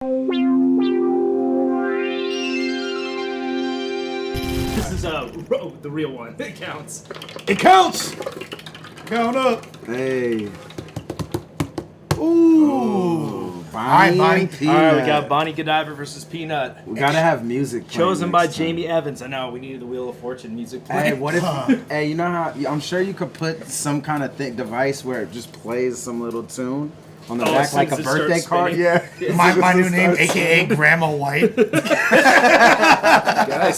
This is the real one. It counts. It counts. Count up. Hey. Ooh. Bonnie, Bonnie. and PNUT. All right, we got Bonnie Godiva versus PNUT. We gotta have music playing Chosen by next time. Jamie Evans. I know, we needed the Wheel of Fortune music playing. Hey, what if? Hey, you know how? I'm sure you could put some kind of device where it just plays some little tune on the back, as like soon a as it birthday starts card. spinning. Yeah. My new name, aka Grandma White. Guys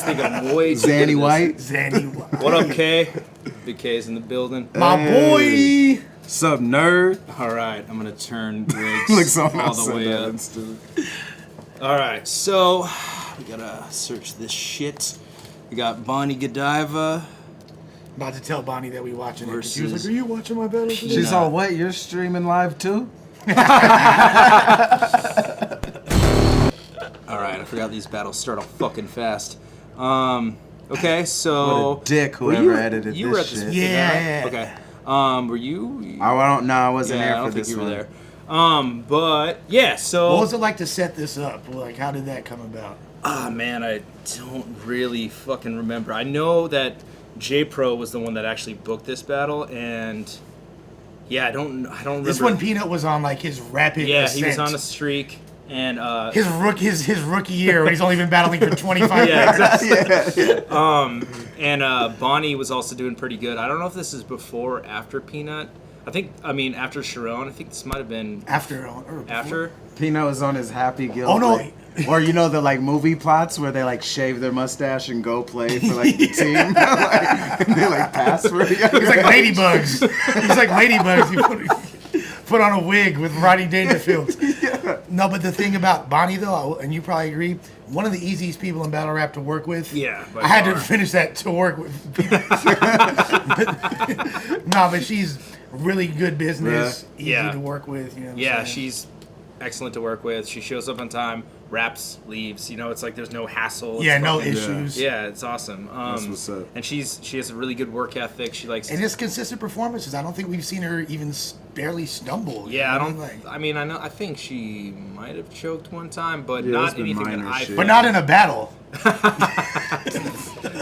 think I'm way too good at Zanny this. White. Zanny White. What up, K? Big K's in the building. My boy. Sup, nerd? All right, I'm gonna turn Griggs Look, someone all else the way said that up. instead. All right, so we gotta search this shit. We got Bonnie Godiva. About to tell Bonnie that we watching it. She was Versus like, "Are you watching my battle?" today?" She's all, what? You're streaming live too? All right, I forgot these battles start off fucking fast. Okay, so What a dick were whoever you- edited you were this at shit. Yeah. Okay. Were you? I don't know. I wasn't Yeah, here I for don't think this you were one. there. But yeah, so. What was it like to set this up? Like, how did that come about? Ah, man, I don't really fucking remember. I know that J Pro was the one that actually booked this battle, and yeah, I don't remember. This one, PNUT was on like his rapid. Yeah, ascent. he was on a streak, and his rookie year when he's only been battling for 25 yeah, years. exactly. And Bonnie was also doing pretty good. I don't know if this is before or after PNUT. I mean after Sharon. I think this might have been After or before? after. Peanut was on his Happy Guild. Oh, no. like- or you know the like movie plots where they like shave their mustache and go play for like the team. Like, and they like pass for it. He's like ladybugs. He's like ladybugs. He put on a wig with Rodney Dangerfield. Yeah. No, but the thing about Bonnie though, and you probably agree, one of the easiest people in battle rap to work with. Yeah, by I had to far. finish that to work with. No, but she's really good business, easy Yeah. to work with. You know what I'm Yeah, saying? she's excellent to work with. She shows up on time, raps, leaves. You know, it's like there's no hassle. It's yeah, no fucking- issues. Yeah, it's awesome. That's what's up. And she has a really good work ethic. She likes. And just consistent performances. I don't think we've seen her even barely stumble. you Yeah, I know? don't. Like, I mean, I think she might have choked one time, but Yeah, not it's been anything that minor I. shit. but not in a battle.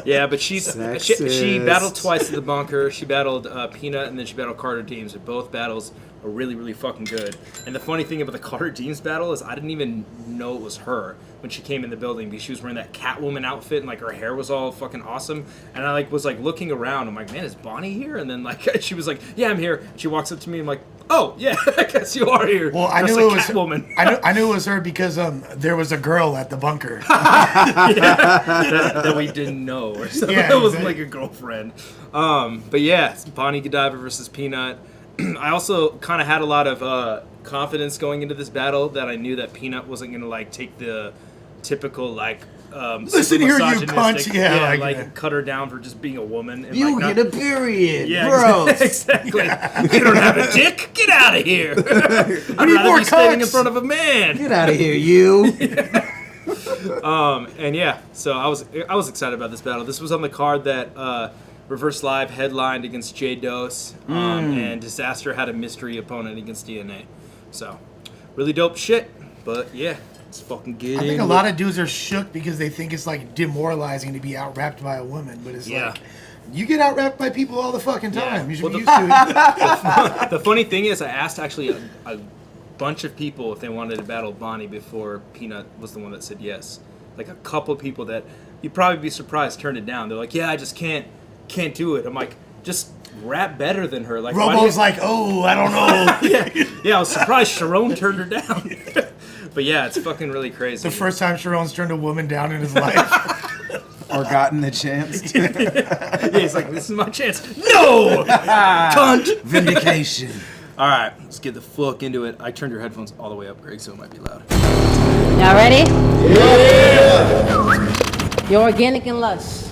Yeah, but she Sexist. battled twice at the bunker. She battled Peanut, and then she battled Carter Deems. And both battles are really, really fucking good. And the funny thing about the Carter Deems battle is I didn't even know it was her when she came in the building because she was wearing that Catwoman outfit and like her hair was all fucking awesome. And I was looking around. I'm like, man, is Bonnie here? And then like she was like, yeah, I'm here. She walks up to me. I'm like, oh yeah, I guess you are here. Well, I Dressed knew like it was Catwoman. I knew it was her because there was a girl at the bunker. that we didn't know or something. Yeah, That wasn't exactly. like a girlfriend. But yeah, it's Bonnie Godiva versus Peanut. I also kind of had a lot of confidence going into this battle that I knew that Peanut wasn't gonna like take the typical like Listen super here, you misogynistic- cunt. Yeah, like like- cut her down for just being a woman. And, You like, get a period, yeah, bro. exactly. You don't have a dick. Get out of here. I'd need rather more be standing in cunts. front of a man. Get out of here, you. And yeah, so I was excited about this battle. This was on the card that Reverse Live headlined against J Dose, and Disaster had a mystery opponent against DNA. So really dope shit. But yeah, let's fucking get I in. think a lot of dudes are shook because they think it's like demoralizing to be out-rapped by a woman, but it's Yeah. like you get out-rapped by people all the fucking time. You should Well, be used to it. The funny thing is, I asked actually a bunch of people if they wanted to battle Bonnie before Peanut was the one that said yes. Like a couple of people that you'd probably be surprised turned it down. They're like, yeah, I just can't do it. I'm like, just rap better than her. Like why do Robo's you- like, oh, I don't know. yeah, I was surprised Sharon turned her down. But yeah, it's fucking really crazy. The first time Sharon's turned a woman down in his life. Or gotten the chance to. Yeah, he's like, this is my chance. No! Cunt! Vindication. All right, let's get the fuck into it. I turned your headphones all the way up, Greg, so it might be loud. Y'all ready? Yeah! You're organic and lush.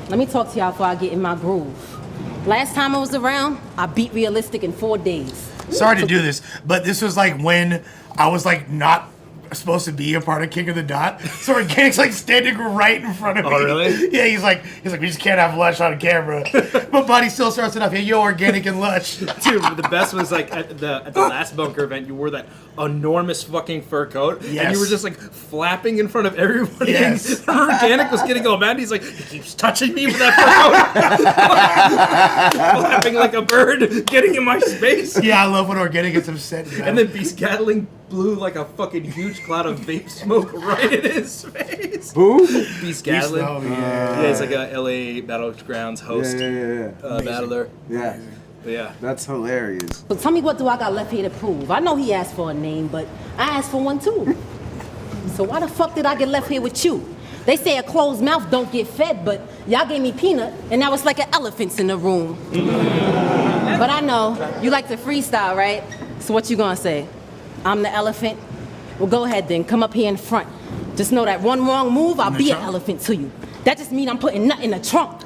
Let me talk to y'all before I get in my groove. Last time I was around, I beat realistic in 4 days. Sorry to do this, but this was like when I was like not supposed to be a part of King of the Dot. So Organic's like standing right in front of me. Oh, really? Yeah, he's like, we just can't have Lush on camera. But Buddy still starts it off. Hey, yo, Organic and Lush. Dude, the best was like at the last bunker event, you wore that enormous fucking fur coat, and Yes. you were just like flapping in front of everybody. Yes. And Organic was getting all mad. He's like, he keeps touching me with that fur coat, flapping like a bird, getting in my space. Yeah, I love when Organic gets upset. And then Beast Gatling blew like a fucking huge cloud of vape smoke right in his face. Who? Beast Gatling. Oh, yeah. Yeah, he's like a LA Battlegrounds host, Yeah. battler. Yeah. But yeah. That's hilarious. So tell me, what do I got left here to prove? I know he asked for a name, but I asked for one too. So why the fuck did I get left here with you? They say a closed mouth don't get fed, but y'all gave me peanut, and now it's like an elephant's in the room. But I know, you like to freestyle, right? So what you gonna say? I'm the elephant? Well, go ahead then, come up here in front. Just know that one wrong move, I'll be an elephant to you. That just means I'm putting nut in the trunk.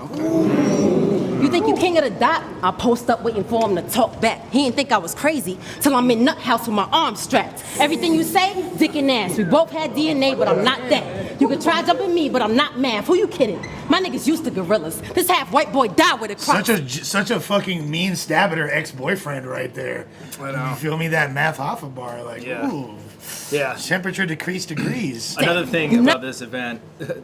You think you king of the dot? I'll post up waiting for him to talk back. He didn't think I was crazy till I'm in nut house with my arms strapped. Everything you say, dick and ass. We both had DNA, but I'm not that. You could try jumping me, but I'm not math. Who you kidding? My niggas used to gorillas. This half white boy died with a crop. Such a fucking mean stab at her ex-boyfriend right there. I know. You feel me? That math Hoffa bar, like, Yeah. ooh. Yeah. Temperature decreased degrees. Another thing about this event,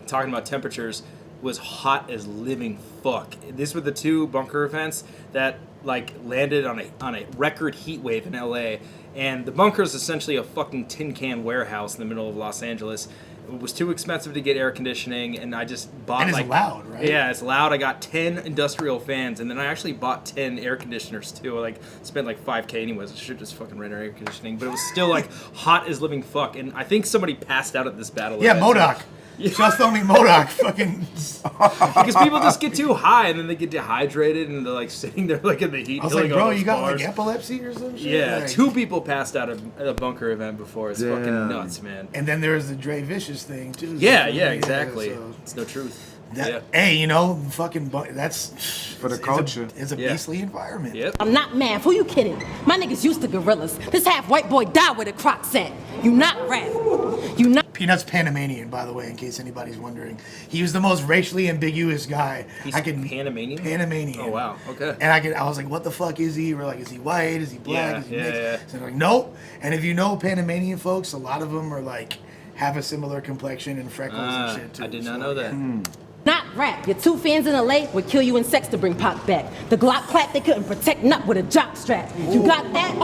talking about temperatures, was hot as living fuck. These were the two bunker events that like landed on a record heat wave in LA, and the bunker is essentially a fucking tin can warehouse in the middle of Los Angeles. It was too expensive to get air conditioning, and I just bought And it's loud, right? Yeah, it's loud. I got 10 industrial fans, and then I actually bought 10 air conditioners too. I like spent like $5K anyways. I should just fucking rent air conditioning, but it was still like hot as living fuck. And I think somebody passed out at this battle. Yeah, event. MODOK. Just only MODOK fucking... Because people just get too high and then they get dehydrated and they're like sitting there like in the heat. I was like, filling all bro, those you got bars. like epilepsy or some shit? Yeah, Like- 2 people passed out at a bunker event before. It's fucking Damn. nuts, man. And then there's the Dre Vicious thing, too. Yeah, exactly. so It's no truth. that- Yeah. Hey, you know, fucking... that's... For the it's culture. It's a Yeah. beastly environment. Yep. I'm not math. Who you kidding? My niggas used to gorillas. This half white boy died with a croc set. You not rap. You not. Peanut's Panamanian, by the way, in case anybody's wondering. He was the most racially ambiguous guy. He's I can Panamanian? Panamanian. Oh, wow. Okay. And I was like, what the fuck is he? We're like, is he white? Is he black? Yeah, is he yeah, mixed? yeah. So they're like, nope. And if you know Panamanian folks, a lot of them are like have a similar complexion and freckles and shit too. I did So, not know that. Not rap. Your 2 fans in LA would kill you in sex to bring Pac back. The Glock clap, they couldn't protect nut with a jock strap. You got that?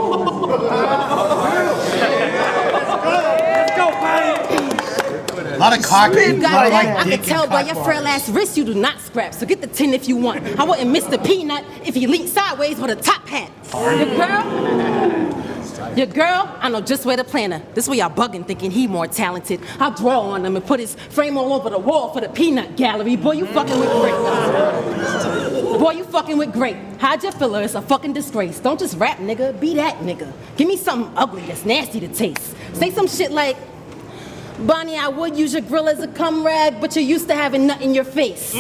A lot of cock. You a got lot of, that? like, I dick can tell and by cock your frail bars. ass wrist you do not scrap. So get the 10 if you want. I wouldn't miss the peanut if he leaned sideways with a top hat. Your girl, I know just where to plant her. This way y'all bugging thinking he more talented. I'll draw on him and put his frame all over the wall for the peanut gallery. Boy, you fucking with great. Boy, you fucking with great. Hide your filler, it's a fucking disgrace. Don't just rap, nigga, be that nigga. Give me something ugly that's nasty to taste. Say some shit like, Bonnie, I would use your grill as a cum rag, but you're used to having nut in your face. See,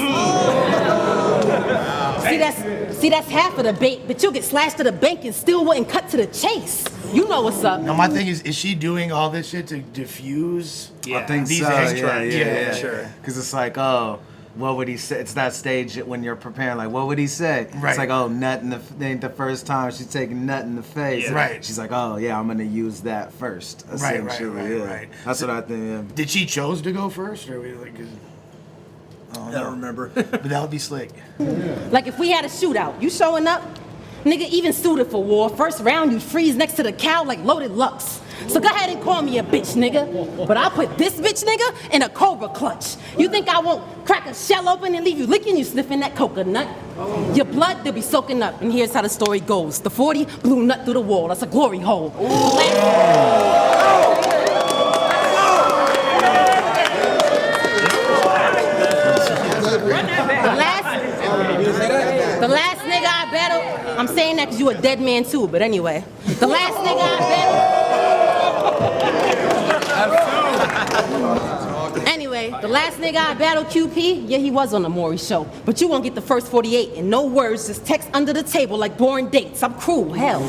that's half of the bait, but you'll get slashed to the bank and still wouldn't cut to the chase. You know what's up. No, my thing is she doing all this shit to diffuse? Yeah. I think These so. extracts. Yeah. Sure. Because it's like, oh, what would he say? It's that stage when you're preparing, like, what would he say? Right. It's like, oh, nut in the. Ain't the first time she's taking nut in the face. Yeah. Right. She's like, oh yeah, I'm gonna use that first. Essentially. Right. That's what I think. Yeah. Did she chose to go first, or we like? I don't remember. But that would be slick. Like if we had a shootout, you showing up? Nigga, even suited for war. First round, you freeze next to the cow like loaded Lux. So go ahead and call me a bitch, nigga. But I'll put this bitch, nigga, in a cobra clutch. You think I won't crack a shell open and leave you licking you sniffing that coconut? Your blood, they'll be soaking up. And here's how the story goes. The 40 blew nut through the wall. That's a glory hole. The last nigga I battled, I'm saying that because you a dead man too, but anyway. The last nigga I battled. Anyway, the last nigga I battled, QP, yeah, he was on the Maury show. But you won't get the first 48 and no words, just text under the table like boring dates. I'm cruel, hell.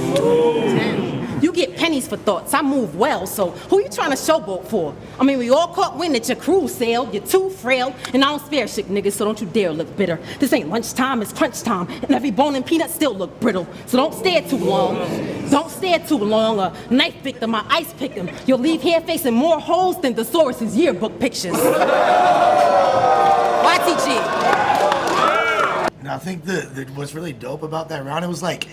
You get pennies for thoughts. I move well, so who you trying to showboat for? I mean, we all caught wind that your cruise sailed. You're too frail, and I don't spare shit, niggas, so don't you dare look bitter. This ain't lunchtime, it's crunch time, and every bone and peanut still look brittle. So don't stare too long. Don't stare too long. A knife picked him, I ice picked him. You'll leave here facing more holes than Thesaurus's yearbook pictures. YTG. And I think what's really dope about that round, it was like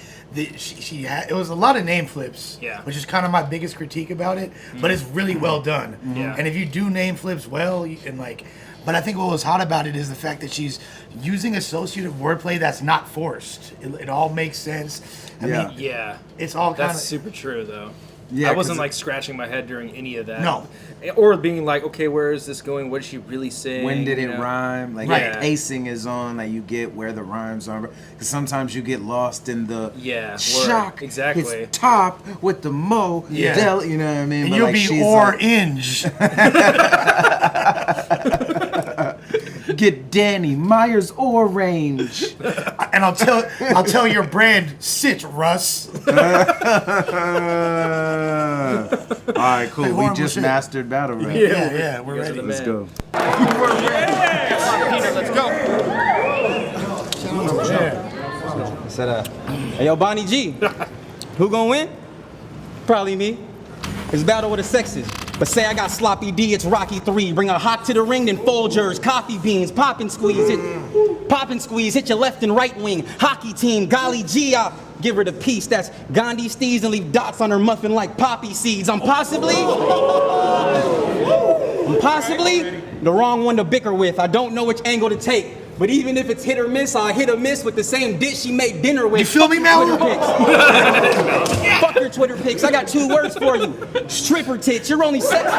she had, it was a lot of name flips, which is kind of my biggest critique about it. But it's really well done. Yeah. And if you do name flips well, but I think what was hot about it is the fact that she's using associative wordplay that's not forced. It all makes sense. I mean, it's all kind of super true though. Yeah, I wasn't like scratching my head during any of that. No. Or being like, okay, where is this going? What is she really saying? When did it rhyme? Like, Right. pacing is on, like, you get where the rhymes are. Because sometimes you get lost in the shock. Exactly. It's top with the mo. Yeah. Del, you know what I mean? and But, you'll like, be she's orange. get Danny Myers orange. And I'll tell your brand, sit Russ. All right, cool. Hey, We horrible just shit. mastered battle rap. Yeah, we're You guys are ready. the Let's man. go. Said, hey, yo, Bonnie G, who gonna win? Probably me. It's battle with the sexes. But say I got sloppy D, it's Rocky 3. Bring a hot to the ring, then Folgers, coffee beans, pop and squeeze. Hit your left and right wing. Hockey team, golly gee, I'll give her the piece. That's Gandhi Steez and leave dots on her muffin like poppy seeds. I'm possibly the wrong one to bicker with. I don't know which angle to take. But even if it's hit or miss, I'll hit or miss with the same dish she made dinner with. You feel me, Mel? Fuck your Twitter pics. I got 2 words for you. Stripper tits. You're only sex.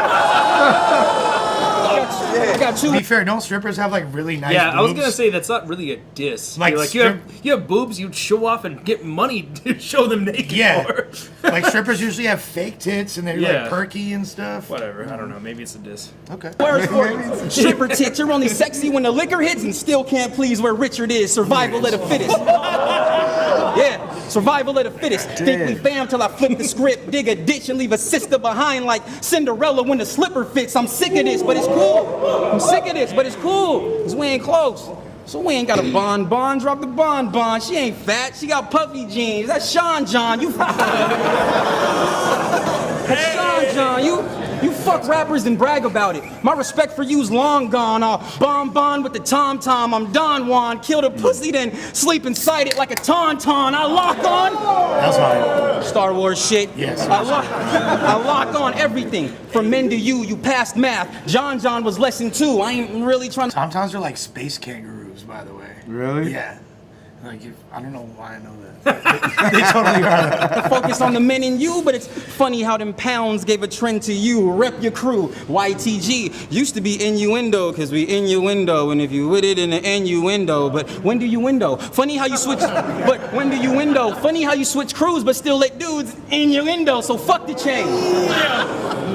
I got 2. To be fair, don't strippers have like really nice boobs? I was gonna say that's not really a diss. Like, Like you have boobs, you'd show off and get money to show them naked Yeah. for. Like strippers usually have fake tits and they're Yeah. like perky and stuff. Whatever. I don't know. Maybe it's a diss. Okay. Words for you. Stripper tits. You're only sexy when the liquor hits and still can't please where Richard is. Survival of the fittest. Yeah, survival of the fittest. Think we fam till I flip the script, dig a ditch and leave a sister behind like Cinderella when the slipper fits. I'm sick of this, but it's cool. I'm sick of this, but it's cool. Cause we ain't close. So we ain't got a bond. Drop the bond. She ain't fat. She got puffy jeans. That's Sean John. That's Sean John. You fuck rappers and brag about it. My respect for you's long gone. I'll bomb with the tom-tom. I'm Don Juan. Kill the pussy, then sleep inside it like a tauntaun. I lock on. That's fine. Star Wars shit. Yes. I lock on everything. From men to you passed math. John was lesson 2. I ain't really trying to. Tom-toms are like space kangaroos, by the way. Really? Yeah. Like, I don't know why I know that. They totally are. Focus on the men in you, but it's funny how them pounds gave a trend to you. Rep your crew. YTG used to be innuendo, cause we innuendo, and if you with it in the innuendo, but when do you window? Funny how you switch, but when do you window? Funny how you switch crews, but still let dudes innuendo, so fuck the chain.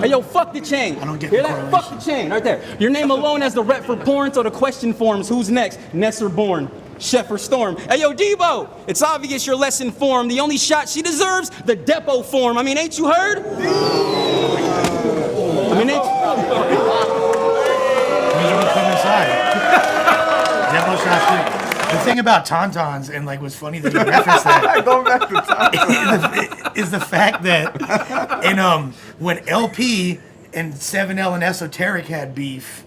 Hey yo, fuck the chain. I don't get Hear the that? Fuck the chain, right there. Your name alone as the rep for porn, so the question forms, who's next? Ness or Born? Chef or Storm? Hey yo, Debo, it's obvious you're less informed. The only shot she deserves, the Depo form. I mean, ain't you heard? I mean, ain't Come inside. Demo shots too. The thing about tauntauns, and like what's funny that you referenced that, Going back to top. is the fact that in when LP and 7L and Esoteric had beef,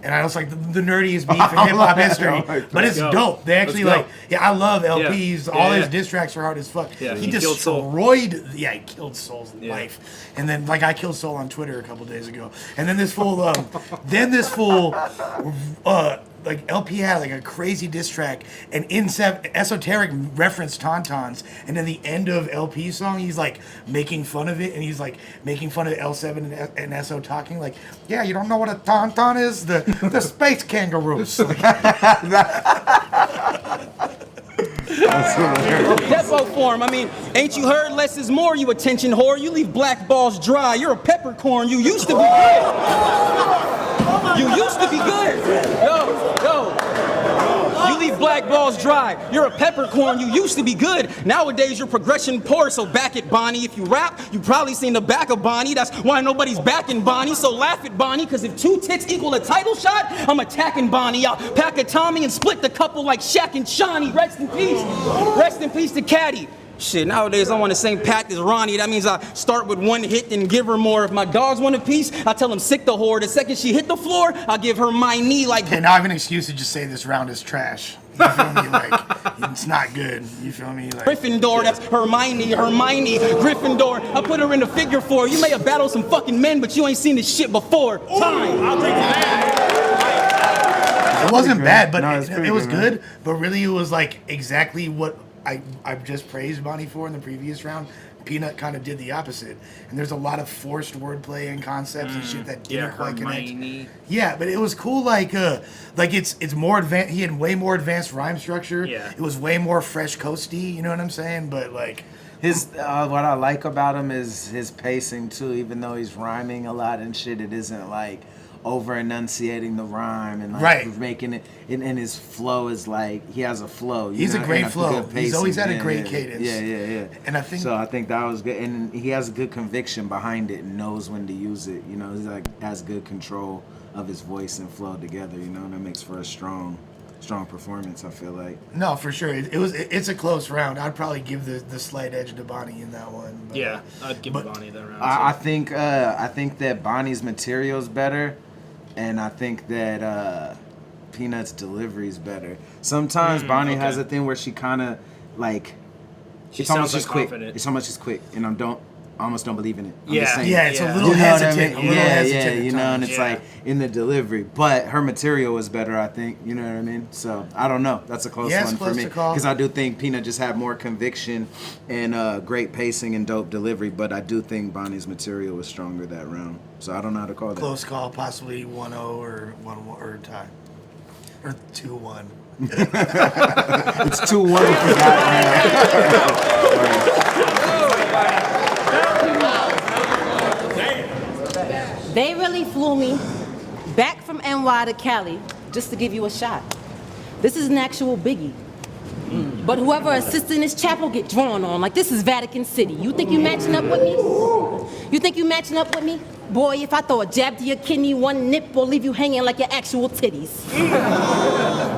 and I was like the nerdiest beef in hip hop history, but it's dope. They actually Let's go. I love LP's. Yeah. All Yeah, his diss tracks are hard as fuck. Yeah, he he killed Soul. destroyed. Yeah, he killed Soul's life. And then like I killed Soul on Twitter a couple days ago. And then this fool, like LP had like a crazy diss track, and Esoteric referenced tauntauns, and then the end of LP's song, he's like making fun of it, and he's like making fun of L7 and SO talking like, yeah, you don't know what a tauntaun is? The space kangaroos. Like, Depo form. I mean, ain't you heard less is more, you attention whore? You leave black balls dry. You're a peppercorn. You used to be good. You used to be good. Yo. You leave black balls is dry. You're a peppercorn, you used to be good. Nowadays, your progression poor, so back at Bonnie. If you rap, you probably seen the back of Bonnie. That's why nobody's backing Bonnie, so laugh at Bonnie, cause if 2 tits equal a title shot, I'm attacking Bonnie. I'll pack a Tommy and split the couple like Shaq and Shawnee. Rest in peace. Rest in peace to Caddy. Shit, nowadays I'm on the same path as Ronnie. That means I start with 1 hit and give her more. If my dogs want a piece, I tell them sick the whore. The second she hit the floor, I'll give her my knee like... Okay, now I have an excuse to just say this round is trash. You feel me? Like, it's not good. You feel me? Like, Gryffindor, that's Hermione, Gryffindor. I put her in the figure 4. You may have battled some fucking men, but you ain't seen this shit before. Time. I'll drink to that. it wasn't bad, but No, it was good. But really, it was like exactly what I've just praised Bonnie for in the previous round. Peanut kind of did the opposite, and there's a lot of forced wordplay and concepts and shit that didn't quite connect. Yeah, but it was cool. Like it's more advanced. He had way more advanced rhyme structure. Yeah, it was way more fresh coasty. You know what I'm saying? But like his what I like about him is his pacing too. Even though he's rhyming a lot and shit, it isn't like over enunciating the rhyme and like making it. And his flow is like he has a flow. He's a great flow. He's always had a great cadence. Yeah. And I think so. I think that was good, and he has a good conviction behind it and knows when to use it. You know, he's like has good control of his voice and flow together. You know, and that makes for a strong performance. I feel like. No, for sure. It's a close round. I'd probably give the slight edge to Bonnie in that one. But, yeah, I'd give Bonnie that round. I think that Bonnie's material is better, and I think that Peanut's delivery is better. Sometimes Bonnie has a thing where she kind of like it's almost just quick. It's almost just quick, and I almost don't believe in it. It's a little hesitant. I mean? You know, and it's like in the delivery. But her material was better, I think. You know what I mean? So I don't know. That's a close one for me because I do think Peanut just had more conviction and great pacing and dope delivery. But I do think Bonnie's material was stronger that round. So I don't know how to call that. Close call, possibly 1-0 or 1-1 or tie or 2-1. It's 2-1 for that round. They really flew me back from NY to Cali just to give you a shot. This is an actual biggie. But whoever assists in this chapel get drawn on like this is Vatican City. You think you matching up with me? You think you matching up with me? Boy, if I throw a jab to your kidney, 1 nip will leave you hanging like your actual titties.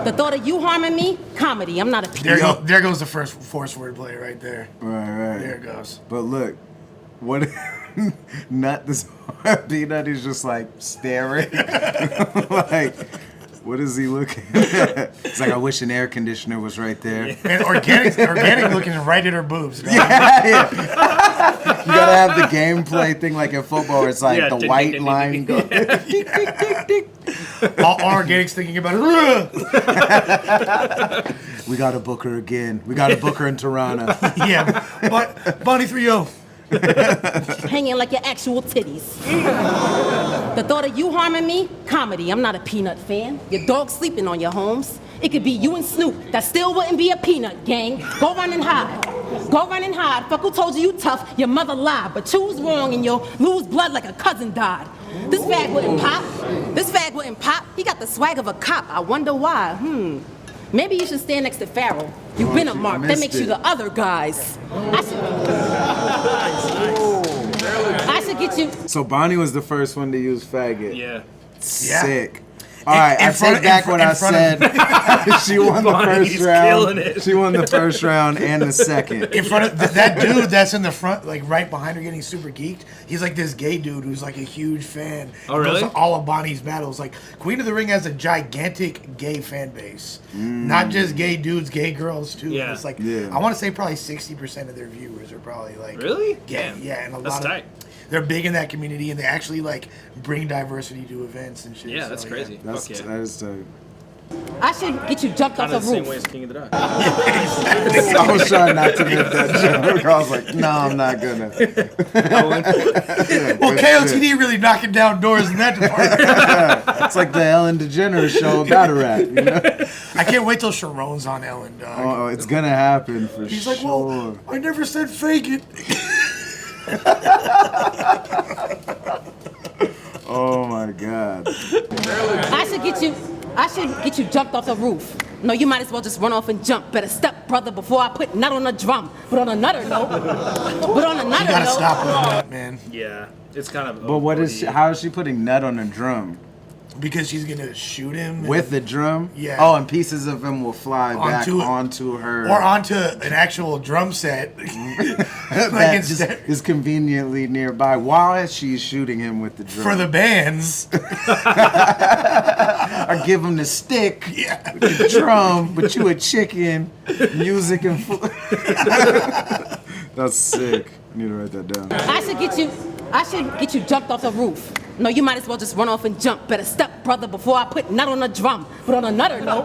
The thought of you harming me? Comedy. I'm not a peanut. There goes the first forced wordplay right there. Right. There it goes. But look, what Nut this Peanut is just like staring. Like, what is he looking at? It's like I wish an air conditioner was right there. And organic looking right at her boobs. Dog. Yeah. You gotta have the gameplay thing like in football where it's like the white line goes. All organics thinking about it. We gotta book her again. We gotta book her in Toronto. Yeah, but Bonnie 3-0. Hanging like your actual titties. The thought of you harming me? Comedy. I'm not a Peanut fan. Your dog sleeping on your homes. It could be you and Snoop. That still wouldn't be a Peanut, gang. Go run and hide. Go run and hide. Fuck who told you tough. Your mother lied. But choose wrong and you'll lose blood like a cousin died. This fag wouldn't pop. He got the swag of a cop. I wonder why. Maybe you should stand next to Farrell. You've been a mark. That makes you the other guys. I should get you. So Bonnie was the first one to use faggot. Yeah. Sick. All right, I take back what I said. She won the first round. She won the first round and the second. In front of that dude that's in the front, like right behind her, getting super geeked. He's like this gay dude who's like a huge fan. Oh, really? Goes to all of Bonnie's battles. Like Queen of the Ring has a gigantic gay fan base. Not just gay dudes, gay girls too. Yeah. It's like I want to say probably 60% of their viewers are probably like really yeah, and a that's lot tight. They're big in that community, and they actually like bring diversity to events and shit. Yeah, that's crazy. That is dope. I should get you jumped off the Same roof. way as King of the Dog. I was trying not to make that joke. I was like, no, I'm not gonna. Well, KOTD really knocking down doors in that department. It's like the Ellen DeGeneres show about a rap, you know? I can't wait till Sharon's on Ellen, dog. Oh, it's gonna happen for He's sure. like, well, I never said fake it. Oh my God. I should get you jumped off the roof. No, you might as well just run off and jump. Better step, brother, before I put nut on the drum. But on another note, You gotta stop with that, man. Yeah, it's kind of. But what is how is she putting nut on a drum? Because she's gonna shoot him With the drum? Yeah. Oh, and pieces of him will fly back onto her. or onto an actual drum set. That just is conveniently nearby while she's shooting him with the drum. For the bands. Or give him the stick, the drum, but you a chicken, music and food. That's sick. I need to write that down. I should get you jumped off the roof. No, you might as well just run off and jump. Better step, brother, before I put nut on the drum. But on another note,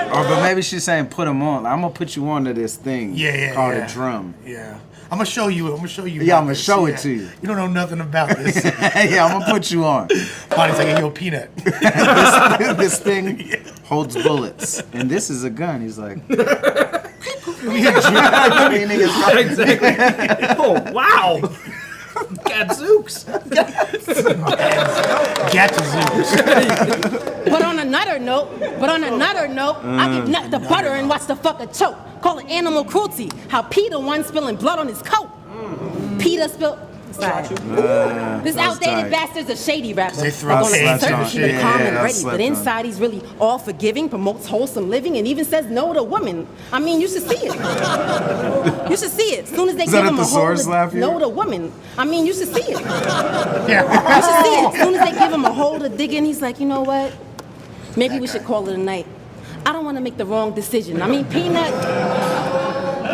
But maybe she's saying put him on. I'm gonna put you onto this thing called a drum. Yeah. I'm gonna show you. Yeah, I'm gonna show it to you. You don't know nothing about this. Yeah, I'm gonna put you on. Bonnie's like, yo, Peanut. This thing holds bullets, and this is a gun. He's like, Exactly. Oh wow. Gadzooks. Gadzooks. But on another note, I get nut the butter and watch the fucker choke. Call it animal cruelty. How Peter one spilling blood on his coat. Peter spilled. This outdated bastard's a shady rapper. They throw On the shade surface, on he's shit. calm and Yeah, ready, but inside he's really all forgiving, promotes wholesome living, and even says no to women. I mean, you should see it. You should see it. As soon as they Is give that him at a the source hold laugh of here? no to women. I mean, you should see it. Yeah. You should see it. As soon as they give him a hold of digging, he's like, you know what? Maybe we should call it a night. I don't want to make the wrong decision. I mean, Peanut,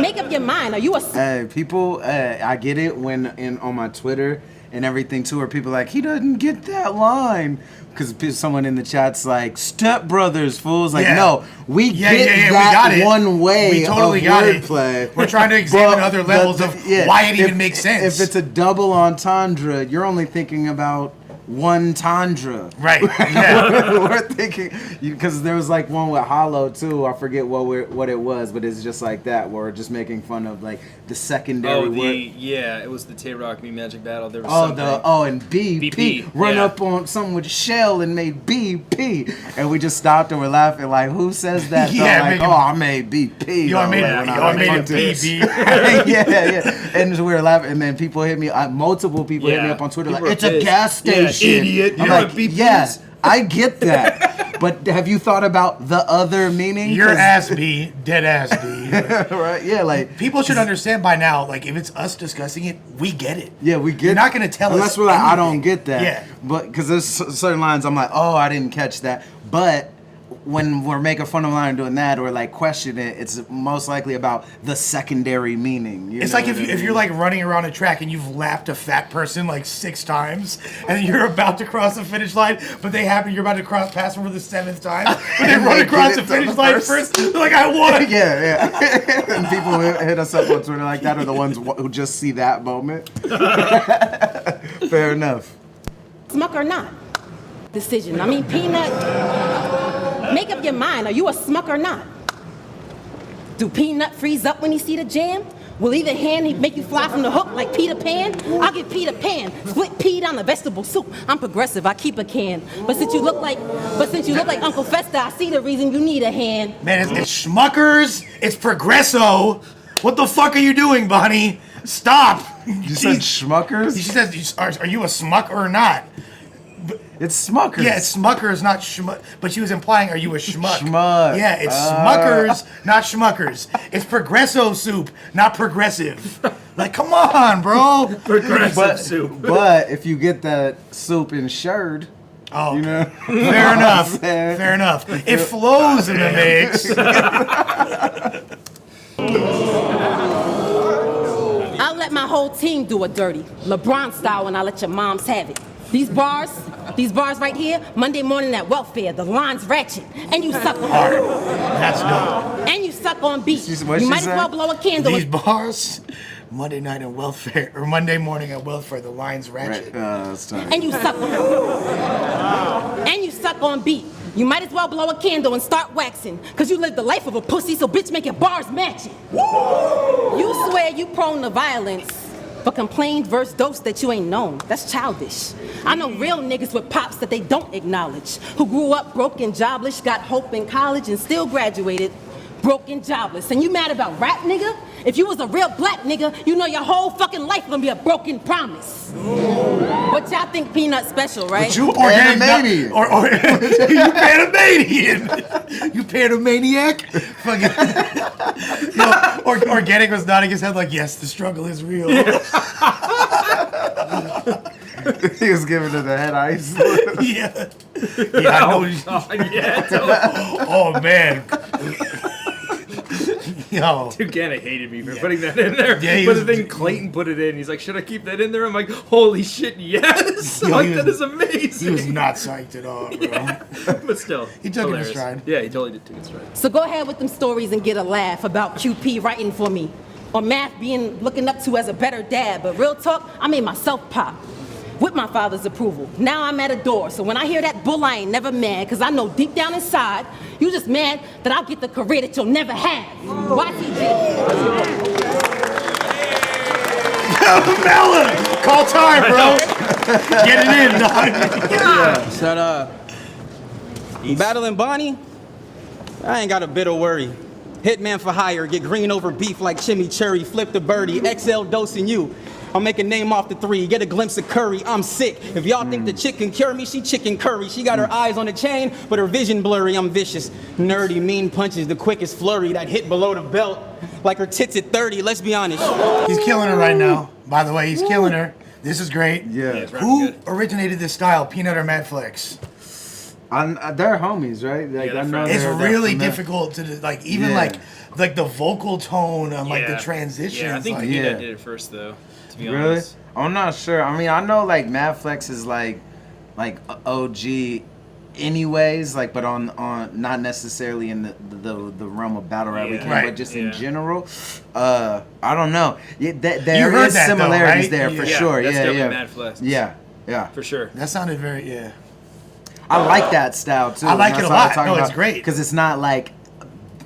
make up your mind. Are you a... Hey, people, I get it when on my Twitter and everything too, where people are like, he doesn't get that line. Because someone in the chat's like, Step Brothers, fools. Like, no, we get that we got it. one way We totally of got it. wordplay. We're trying to examine other levels of why it even makes sense. If it's a double entendre, you're only thinking about one tundra. Right. Yeah. We're thinking, because there was like one with Hollow too. I forget what it was, but it's just like that, where we're just making fun of like the secondary word. It was the Tay Rock Me Magic Battle. There was and BP run up on something with Shell and made BP, and we just stopped and we're laughing like, who says that? Yeah, like, I made BP. Yo, I made it BB. yeah. And we were laughing, and then people hit me. Multiple people hit me up on Twitter like, it's a gas station. Idiot. I'm like, yes, I get that. But have you thought about the other meaning? Your ass B, dead ass B. Right? Yeah, like people should understand by now. Like if it's us discussing it, we get it. Yeah, we get. You're not gonna tell unless us. We're like, I anything. don't get that. Yeah. But because there's certain lines, I'm like, oh, I didn't catch that. But when we're making fun of a line doing that or like question it, it's most likely about the secondary meaning. It's like if you're like running around a track and you've lapped a fat person like 6 times and you're about to cross the finish line, but you're about to cross past them for the 7th time, but they run across the finish line first. They're like, I won. Yeah. And people hit us up on Twitter like that are the ones who just see that moment. Fair enough. Smuck or not? Decision. I mean, Peanut, make up your mind. Are you a smuck or not? Do Peanut freeze up when he see the jam? Will either hand he make you fly from the hook like Peter Pan? I'll get Peter Pan, split pea down the vegetable soup. I'm progressive, I keep a can. But since you look like Uncle Festa, I see the reason you need a hand. Man, it's Schmuckers. It's Progresso. What the fuck are you doing, Bonnie? Stop. You said Schmuckers? She says, are you a smuck or not? It's Smuckers. Yeah, it's Smuckers, not Schmuck. But she was implying, are you a schmuck? Schmuck. Yeah, it's Smuckers, not Schmuckers. It's Progresso soup, not progressive. Like, come on, bro. Progressive soup. But if you get that soup insured, Oh, you know, fair enough. Fair enough. It flows in the mix. I'll let my whole team do it dirty. LeBron style, and I'll let your moms have it. These bars right here, Monday morning at welfare, the line's ratchet, and you suck hard. That's dope. And you suck on beat. What You she might as said? well blow a candle. These bars, Monday night at welfare, or Monday morning at welfare, the line's ratchet. that's time. And you suck on beat. You might as well blow a candle and start waxing, cause you live the life of a pussy, so bitch make your bars matching. You swear you prone to violence, for complained verse dose that you ain't known. That's childish. I know real niggas with pops that they don't acknowledge, who grew up broke and jobless, got hope in college, and still graduated broke and jobless. And you mad about rap, nigga? If you was a real black nigga, you know your whole fucking life gonna be a broken promise. But y'all think Peanut special, right? But you Panamanian. Or you Panamanian. You Panamaniac. Fucking. Yo, Organic was nodding his head like, yes, the struggle is real. He was giving her the head ice. Yeah. Yeah, I know. Oh, man. Yo. Dude, Gannick hated me for putting that in there. Yeah, but the thing, Clayton put it in. He's like, should I keep that in there? I'm like, holy shit, yes! Yo, That is amazing. He was not psyched at all, bro. Yeah. But still, He took hilarious. it in stride. Yeah, he totally did take it in stride. So go ahead with them stories and get a laugh about QP writing for me, or Math being looking up to as a better dad. But real talk, I made myself pop. With my father's approval. Now I'm at a door, so when I hear that bull, I ain't never mad, because I know deep down inside, you just mad that I'll get the career that you'll never have. YTG. Mella! Call time, bro. Get it in, dog. Yeah. Shut up. Battling Bonnie? I ain't got a bit of worry. Hitman for hire, get green over beef like chimichurri, flip the birdie, XL dosing you. I'll make a name off the 3, get a glimpse of curry, I'm sick. If y'all think the chick can cure me, she chicken curry. She got her eyes on the chain, but her vision blurry, I'm vicious. Nerdy, mean punches, the quickest flurry, that hit below the belt. Like her tits at 30, let's be honest. He's killing her right now. By the way, he's killing her. This is great. Yeah. it's Who good. originated this style, Peanut or Madflex? They're homies, right? Like, they're I know friends. It's they're really from that. difficult to like even Yeah. like the vocal tone and like the transitions. Yeah, I think like, Peanut Yeah. did it first, though, to be Really? honest. I'm not sure. I mean, I know like Madflex is like OG anyways, like, but on not necessarily in the realm of battle rap we Yeah. can, Right. but just in Yeah. general. I don't know. Yeah, there heard is that, though, similarities right? there Yeah. for Yeah, sure. that's Yeah, definitely yeah. Mad Flex. Yeah. For sure. that sounded very I like that style too. I like it a lot. No, it's great. because it's not like,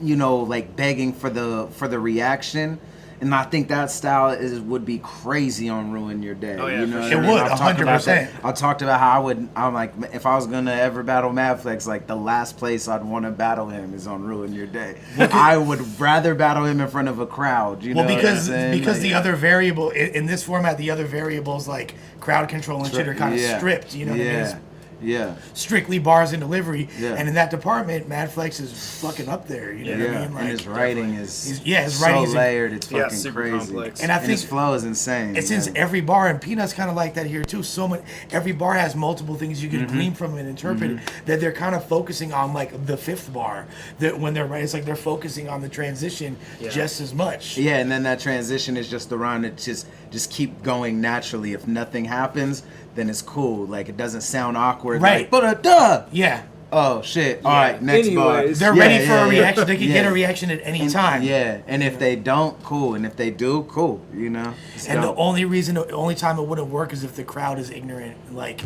like begging for the reaction. And I think that style would be crazy on Ruin Your Day. Oh, yeah, you know for what sure. I It mean? would, I've talked about 100%. that. I talked about how I'm like, if I was gonna ever battle Madflex, like the last place I'd want to battle him is on Ruin Your Day. I would rather battle him in front of a crowd. You know what I'm because saying? because Like, the other variable in this format, the other variables like crowd control and shit are kind of stripped. You know what I mean? It's Yeah. strictly bars and delivery. Yeah. And in that department, Madflex is fucking up there. You know what I mean? and his writing is his so writing is layered. It's Yeah, fucking super crazy. complex. And I think his flow is insane. It's in every bar, and Peanut's kind of like that here too. So much, every bar has multiple things you can glean from and interpret. That they're kind of focusing on like the fifth bar. That when they're it's like they're focusing on the transition just as much. Yeah, and then that transition is just the run that just keep going naturally. If nothing happens, then it's cool. Like it doesn't sound awkward. Right. Like, but duh. Yeah, Oh shit. All right, next bar. Anyways. they're Yeah, ready for yeah, a yeah. reaction. They can get Yeah. a reaction at any And- time. Yeah, and if they don't, cool. And if they do, cool. You know. It's And dope. the only time it wouldn't work is if the crowd is ignorant, like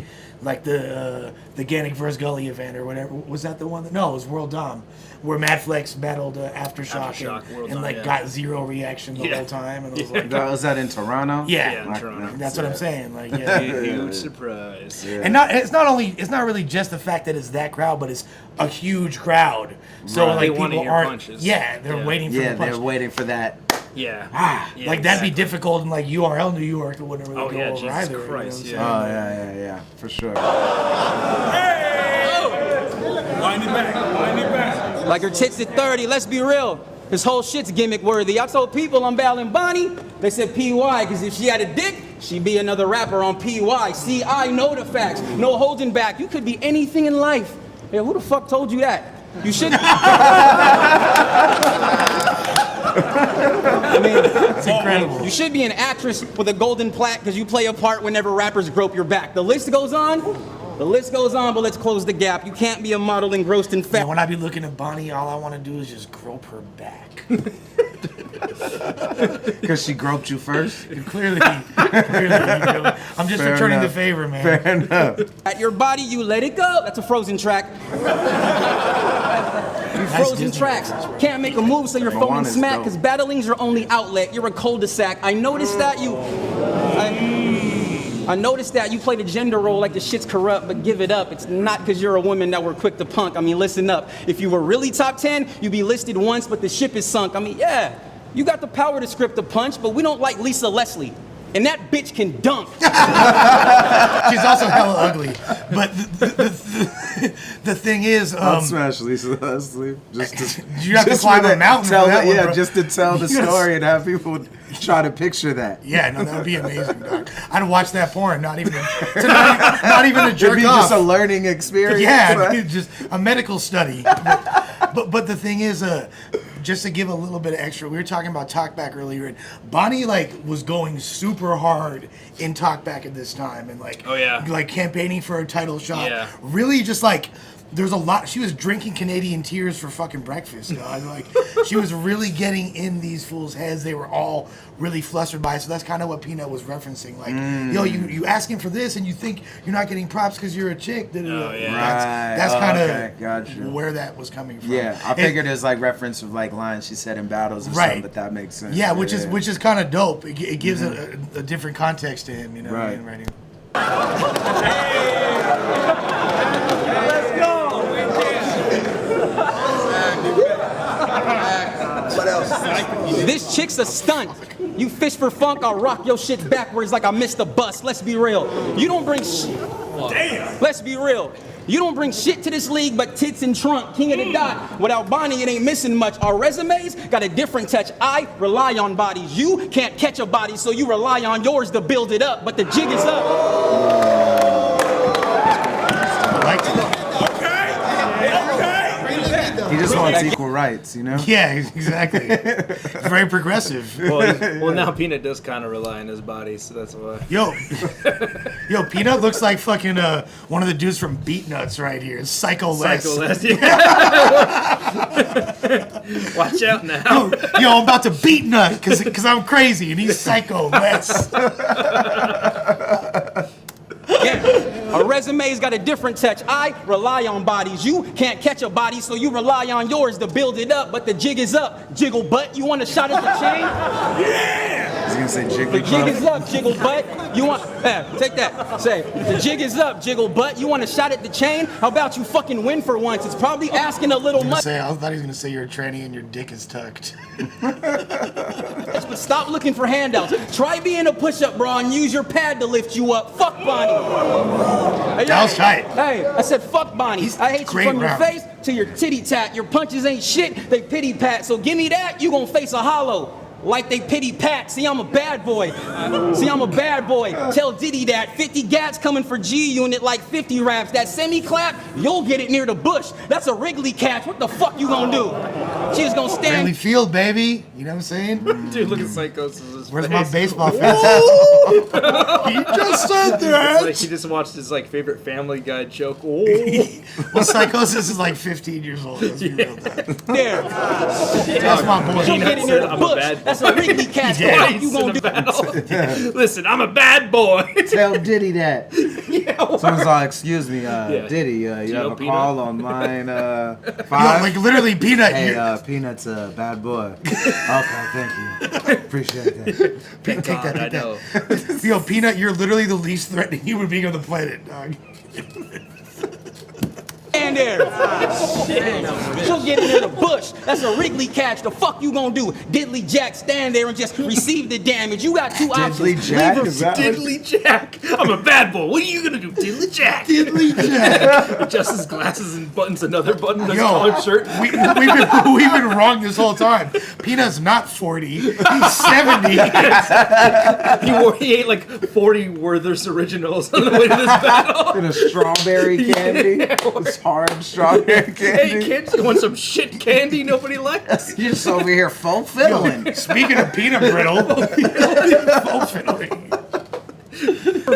the Gannick vs. Gully event or whatever. Was that the one? No, it was World Dom, where Madflex battled Aftershock, Aftershock, World and Dom, like yeah. got zero reaction the Yeah. whole time. And it was like, Was that in Toronto? yeah, in Toronto. that's what I'm saying. Like, yeah. Huge surprise. Yeah. And it's not really just the fact that it's that crowd, but it's a huge crowd. So Right. They like wanna people hear aren't. punches. Yeah, they're Yeah. waiting for Yeah, the punch. they're waiting for that. Yeah. Yeah, Like that'd be exactly. difficult in like URL New York. It wouldn't really Oh, go yeah, over Jesus either. Christ, You know what I'm Oh saying? yeah, for sure. Like her tits at 30, let's be real. This whole shit's gimmick worthy. I told people I'm battling Bonnie. They said PY, because if she had a dick, she'd be another rapper on PY. See, I know the facts. No holding back. You could be anything in life. Yeah, who the fuck told you that? You shouldn't. I mean, It's incredible. you should be an actress with a golden plaque because you play a part whenever rappers grope your back. The list goes on. The list goes on, but let's close the gap. You can't be a model engrossed in Yeah, fat. when I be looking at Bonnie, all I want to do is just grope her back. Because she groped you first. clearly, I'm just Fair returning enough. the favor, man. Fair enough. At your body, you let it go. That's a Frozen track. You frozen tracks. Can't make a move, so you're phoning smack, cause battling's your only outlet. You're a cul-de-sac. I noticed that you play the gender role like the shit's corrupt, but give it up. It's not cause you're a woman that we're quick to punk. I mean, listen up. If you were really top 10, you'd be listed once, but the ship is sunk. I mean, yeah, you got the power to script a punch, but we don't like Lisa Leslie. And that bitch can dunk. She's also hella ugly. But the thing is, I'll smash Lisa Leslie. You have to climb a mountain for that one, bro. Just to tell the story and have people try to picture that. Yeah, no, that would be amazing, dog. I'd watch that porn, not even a jerk It'd be off. just a learning experience. Yeah, just a medical study. But the thing is, just to give a little bit of extra, we were talking about Talkback earlier, and Bonnie was going super hard in Talkback at this time, and campaigning for a title shot. Yeah. Really, just there's a lot. She was drinking Canadian tears for fucking breakfast, dog. She was really getting in these fools' heads. They were all really flustered by it. So that's kind of what PNUT was referencing. Yo, you asking for this, and you think you're not getting props because you're a chick. Oh, yeah. That's kind of gotcha. where that was coming from. Yeah, I figured there's reference of lines she said in battles or something, but that makes sense. Yeah, which is kind of dope. It gives a different context to him, you know. Right. Right. What else? This chick's a stunt. You fish for funk, I'll rock your shit backwards like I missed a bus. Let's be real. You don't bring shit. Damn. Let's be real. You don't bring shit to this league but tits and trunk, king of the dot. Without Bonnie, it ain't missing much. Our resumes got a different touch. I rely on bodies. You can't catch a body, so you rely on yours to build it up. But the jig is up. I liked it. He just wants equal rights, you know? Yeah, exactly. It's very progressive. Well, now PNUT does kind of rely on his body, so that's why. Yo, PNUT looks like fucking one of the dudes from Beat Nuts right here. Psycho Les. Watch out now. Yo, I'm about to beat Nut because I'm crazy and he's Psycho Les. Yeah, a resume's got a different touch. I rely on bodies. You can't catch a body, so you rely on yours to build it up. But the jig is up. Jiggle butt. You want a shot at the chain? Yeah. He's gonna say jiggle. The jig is up, jiggle butt. You want? Take that. Say the jig is up, jiggle butt. You want a shot at the chain? How about you fucking win for once? It's probably asking a little much. I thought he was gonna say you're a tranny and your dick is tucked. But stop looking for handouts. Try being a push-up bra and use your pad to lift you up. Fuck Bonnie. That was tight. Hey, I said fuck Bonnie. I hate you from your face to your titty tat. Your punches ain't shit, they pity pat. So give me that, you gon' face a hollow. Like they pity pat. See, I'm a bad boy. Tell Diddy that 50 gats coming for G Unit like 50 raps. That semi-clap, you'll get it near the bush. That's a Wrigley catch. What the fuck you gonna do? She's gonna stand. Wrigley Field, baby. You know what I'm saying? Dude, look at Psychosis. Where's my baseball fans? He just said that. It's like he just watched his favorite Family Guy joke. Well, Psychosis is like 15 years old. Let's be real. There. That's my boy. She'll get it near the bush. That's a Wrigley catch. What you gonna do? Listen, I'm a bad boy. Tell Diddy that. Someone's like, excuse me, Diddy, you have a PNUT? call on line 5? Like literally PNUT. Hey, PNUT's a bad boy. Okay, thank you. Appreciate that. Take that. I know. Yo, PNUT, you're literally the least threatening human being on the planet, dog. Stand there. She'll get it in the bush. That's a Wrigley catch. The fuck you gonna do? Diddley Jack, stand there and just receive the damage. You got two options. Diddley Jack? Leave her- Is that Diddley Jack. I'm a bad boy. What are you gonna do? Diddley Jack. Diddley Jack. Adjusts his glasses and buttons another button on his Yo, collared shirt. we've been wrong this whole time. Peanut's not 40. He's 70. He ate like 40 Werther's originals on the way to this battle. In a strawberry candy? It's hard strawberry candy. Hey kids, you want some shit candy nobody likes? You're just over here full fiddling. Speaking of peanut brittle, full fiddling.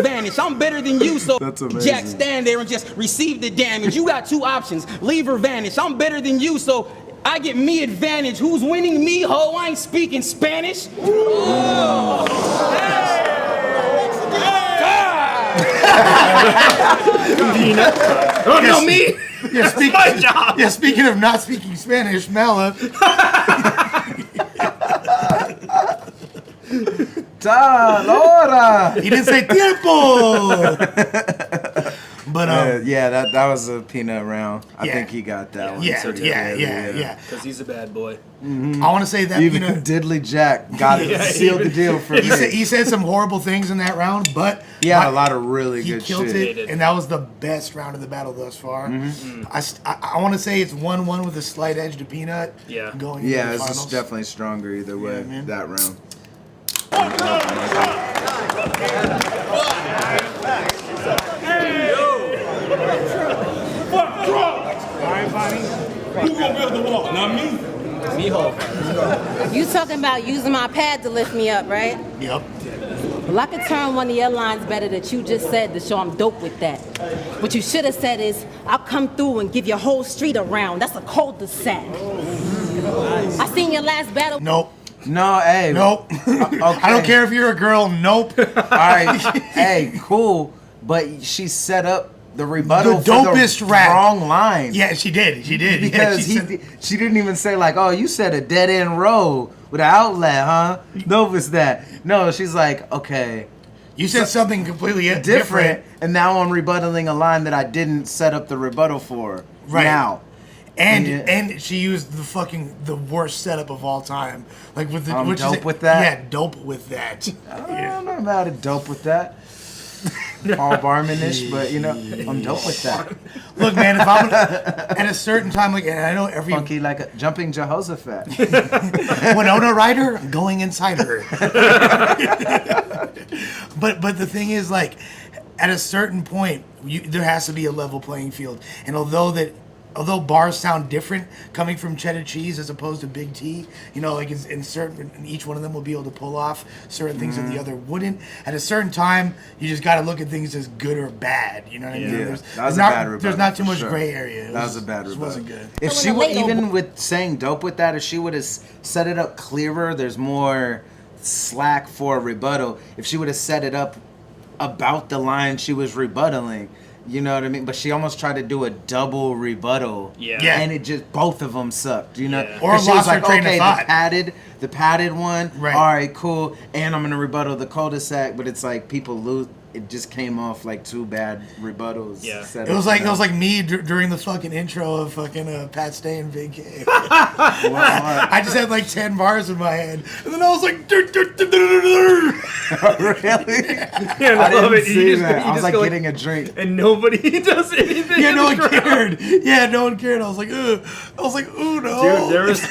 Vanish. I'm better than you, so That's amazing. Jack, stand there and just receive the damage. You got two options. Leave or vanish. I'm better than you, so I get me advantage. Who's winning me, ho? I ain't speaking Spanish. Oh. Hey. Peanut. Oh, no, me? Yeah, My job. Yeah, speaking of not speaking Spanish, Mala. Laura. He didn't say tiempo. But yeah, that was a Peanut round. I Yeah. think he got that one. yeah, So, yeah. Because he's a bad boy. I want to say that Even Peanut. Diddley Jack got it, sealed the deal for me. He said some horrible things in that round, but He had a lot of really he good killed shit. it, and that was the best round of the battle thus far. I want to say it's 1-1 with a slight edge to Peanut. Yeah. Going into Yeah, the it's finals. just definitely stronger either way, man. that round. Who gonna build the wall? Not me. You talking about using my pad to lift me up, right? Yep. Well, I could turn one of your lines better that you just said to show I'm dope with that. What you should have said is, I'll come through and give your whole street a round. That's a cul-de-sac. I seen your last battle. Nope. No, hey. Nope. I don't care if you're a girl. Nope. All right, hey, cool. But she set up the rebuttal The for dopest the rap. wrong line. Yeah, she did. She did. Because yeah, she didn't even say like, oh, you said a dead end road with an outlet, huh? No, it's that. No, she's like, okay, you said something completely different, and now I'm rebuttaling a line that I didn't set up the rebuttal for. Right. Now. And she used the worst setup of all time. Like with the which is dope with that? Yeah, dope with that. I don't know about it dope with that. Paul Barman-ish, but you know, I'm dope with that. Look, man, if I'm at a certain time, like, and I know every Funky like a jumping Jehoshaphat. Winona Ryder, I'm going inside her. but the thing is, like, at a certain point, there has to be a level playing field. And although bars sound different coming from Cheddar Cheese as opposed to Big T, you know, like in each one of them will be able to pull off certain things that the other wouldn't. At a certain time, you just got to look at things as good or bad. You know what I mean? Yeah, that was a bad rebuttal. There's not too for much sure. gray area. That was a bad It rebuttal. wasn't good. If So she when would, the late even with saying dope with that, if she would have set it up clearer, there's more slack for a rebuttal. If she would have set it up about the line she was rebuttaling, you know what I mean? But she almost tried to do a double rebuttal. Yeah. Yeah. And it just, both of them sucked, you know? Yeah. Or 'Cause she was lost her like, train of okay, thought. the padded one, Right. all right, cool, and I'm going to rebuttal the cul-de-sac, but it's like people lose. It just came off like two bad rebuttals. Yeah. set It was up, like you know? me during the fucking intro of fucking Pat Stay and Big K. Well, I just had like 10 bars in my head, and then I was like, really? Yeah, I love didn't it. see You just, that. you I was just like go getting a drink. and nobody does anything. yeah, in no the one crowd. cared. Yeah, no one cared. I was like, ugh. I was like, ooh, no. Dude, there was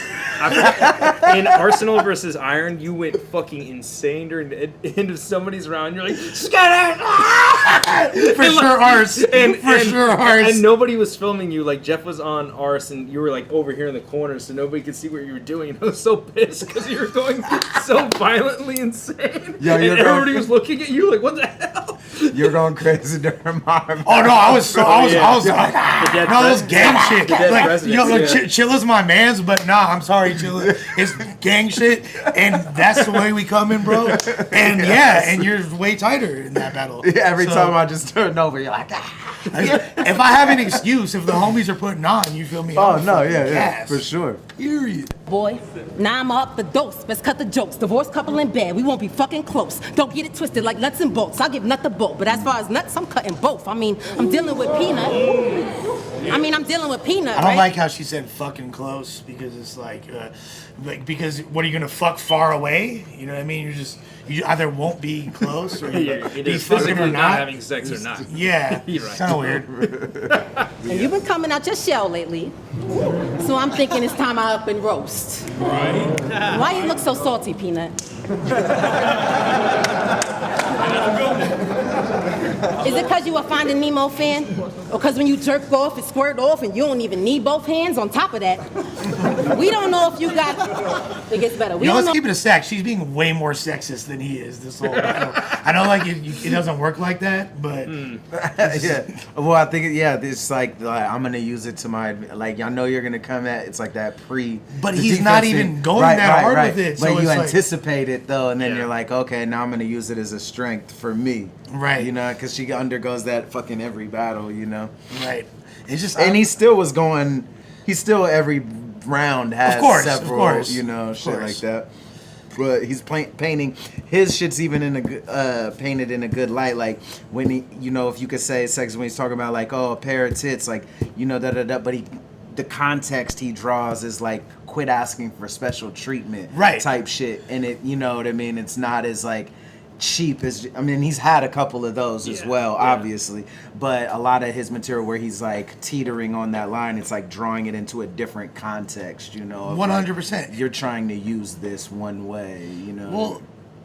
in Arsenal versus Iron, you went fucking insane during the end of somebody's round. You're like, "Scat it!" For sure, ours. For sure, ours. And nobody was filming you. Like Jeff was on ours, and you were like over here in the corner, so nobody could see what you were doing. And I was so pissed because you were going so violently insane. Yo, and you're everybody going- was looking at you like, "What the hell?" You're going crazy during my. Oh no, I was like, The dead no, that was gang shit. dead Like, presidents, you know, like, yeah. Chilla's my man's, but nah, I'm sorry, Chilla. It's gang shit, and that's the way we come in, bro. And yeah, and you're way tighter in that battle. Every So, time I just turn over, you're like, ah. if I have an excuse, if the homies are putting on, you feel me? Oh I'm no, fucking yeah, gas. for sure. Period. Boy, now I'm up the dose. Let's cut the jokes. Divorced couple in bed. We won't be fucking close. Don't get it twisted like nuts and bolts. I'll give nut the bolt. But as far as nuts, I'm cutting both. I mean, I'm dealing with Peanut. I'm dealing with Peanut, I don't right? like how she said fucking close because it's like because what are you gonna fuck far away? You know what I mean? You either won't be close or You're be either fucking physically or not not. having sex or not. Yeah, You're right. kind of weird. And you've been coming out your shell lately. So I'm thinking it's time I up and roast. Right. Why you look so salty, Peanut? Is it because you a Finding Nemo fan? Or because when you jerk off, it squirt off and you don't even need both hands on top of that? We don't know if you got. It gets better. We Let's don't know. keep it a stack. She's being way more sexist than he is this whole battle. I know, like, it doesn't work like that, but... Yeah. Well, I think, it's like, I'm going to use it to my... Like, I know you're going to come at... It's like that But he's not even going that hard with it. But So you it's anticipate it, though, and then you're like, okay, now I'm going to use it as a strength for me. Right. You know, because she undergoes that fucking every battle, you know? Right. It's just... And he still was going... He still every round has several, you know, shit like that. But he's painting his shit's even in a good, painted in a good light. Like when he, you know, if you could say sex when he's talking about like, oh, a pair of tits, like, you know, But the context he draws is like, quit asking for special treatment, type shit. And it, you know what I mean? It's not as like cheap as, I mean, he's had a couple of those as well, obviously. But a lot of his material where he's like teetering on that line, it's like drawing it into a different context, you know. 100%. Like, you're trying to use this one way, you know. Well,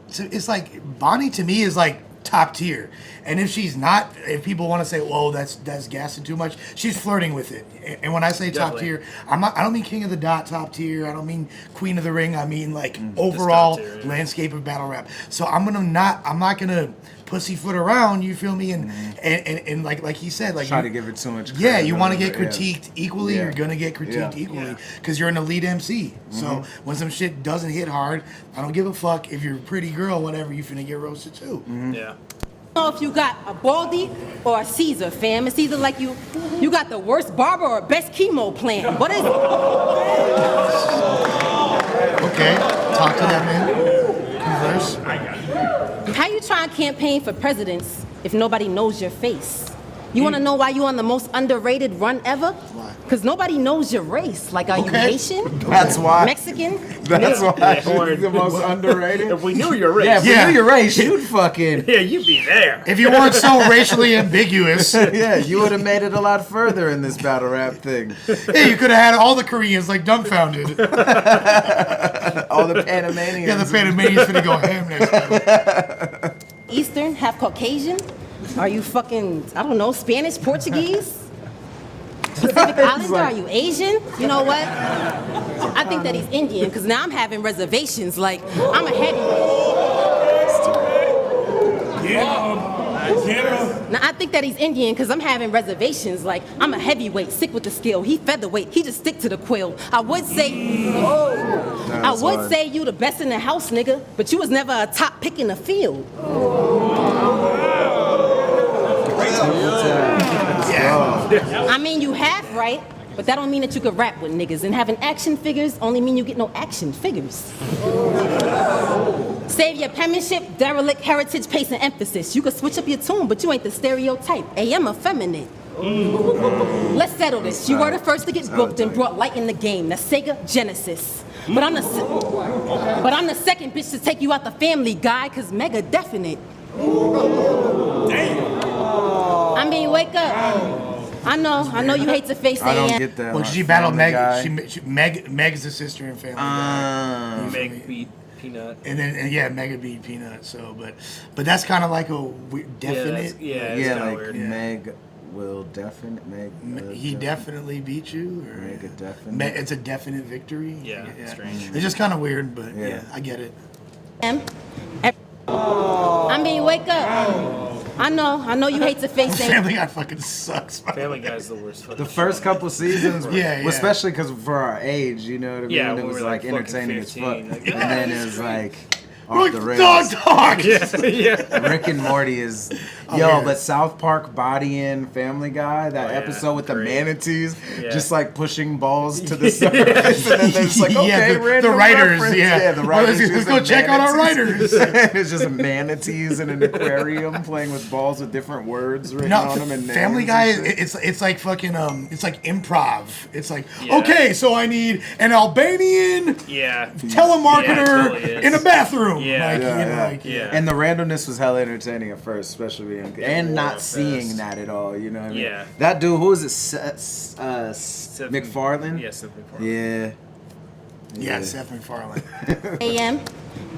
it's like Bonnie to me is like top tier, and if she's not, if people want to say, "Whoa, that's gassing too much," she's flirting with it. And when I say top tier, I don't mean King of the Dot top tier. I don't mean Queen of the Ring. I mean like overall landscape of battle rap. So I'm not gonna pussyfoot around. You feel me? And like he said, like try to give it too much. Yeah, you want to get critiqued equally. You're gonna get critiqued equally because you're an elite MC. So when some shit doesn't hit hard, I don't give a fuck if you're a pretty girl, whatever. You finna get roasted too. Yeah. I don't know if you got a Baldy or a Caesar, fam. It's either like you got the worst barber or best chemo plan. What is it? Okay, talk to that man. Converse. How you trying to campaign for presidents if nobody knows your face? You want to know why you on the most underrated run ever? Why? Because nobody knows your race. Like, are you Haitian? That's why. Mexican? That's why he's the most underrated. If we knew your race. Yeah, if we knew your race, you'd fucking... Yeah, you'd be there. If you weren't so racially ambiguous. Yeah, you would have made it a lot further in this battle rap thing. Yeah, you could have had all the Koreans like dumbfounded. All the Panamanians. Yeah, the Panamanians finna go ham next time. Eastern, half Caucasian? Are you fucking, I don't know, Spanish, Portuguese? Pacific Islander? Are you Asian? You know what? I think that he's Indian because now I'm having reservations. Like, I'm a heavyweight. Now I think that he's Indian because I'm having reservations. Like, I'm a heavyweight, sick with the skill. He featherweight, he just stick to the quill. I would say you the best in the house, nigga, but you was never a top pick in the field. I mean, you half right, but that don't mean that you could rap with niggas. And having action figures only mean you get no action figures. Save your penmanship, derelict, heritage, pace, and emphasis. You could switch up your tune, but you ain't the stereotype. Hey, I'm effeminate. Let's settle this. You were the first to get booked and brought light in the game. That's Sega Genesis. But I'm the second bitch to take you out the Family Guy, cause mega definite. I mean, wake up. I know you hate to face I don't AM. get that. Well, she battled Meg. Meg is a sister in Family Guy. Meg beat PNUT. And then Meg beat PNUT. So, but that's kind of like a definite. It's like weird. Meg will He definitely beat you. Or Meg a definite. It's a definite victory. Yeah, strange. It's just kind of weird, but yeah, I get it. I mean, wake up. I know you hate to face AM. Family Guy fucking sucks. Family Guy's the worst. The first couple seasons, Yeah. especially because for our age, you know what I mean? Yeah, it when was we were, like like, entertaining as fuck. 15, like, And then it was like off Like, the rails. dog talk. Yeah. Rick and Morty is yeah. but South Park bodying Family Guy, that episode with the manatees just like pushing balls to the surface, and then there's like the random writers, reference. The writers. Let's go check out our writers. It's just manatees in an aquarium playing with balls with different words written on them and names. Family Guy, it's like fucking it's like improv. It's like okay, so I need an Albanian telemarketer in a bathroom. And the randomness was hella entertaining at first, especially and not seeing that at all. You know what I mean? Yeah. That dude, who is it? McFarlane? Yeah, Seth MacFarlane. Yeah. Seth MacFarlane. AM.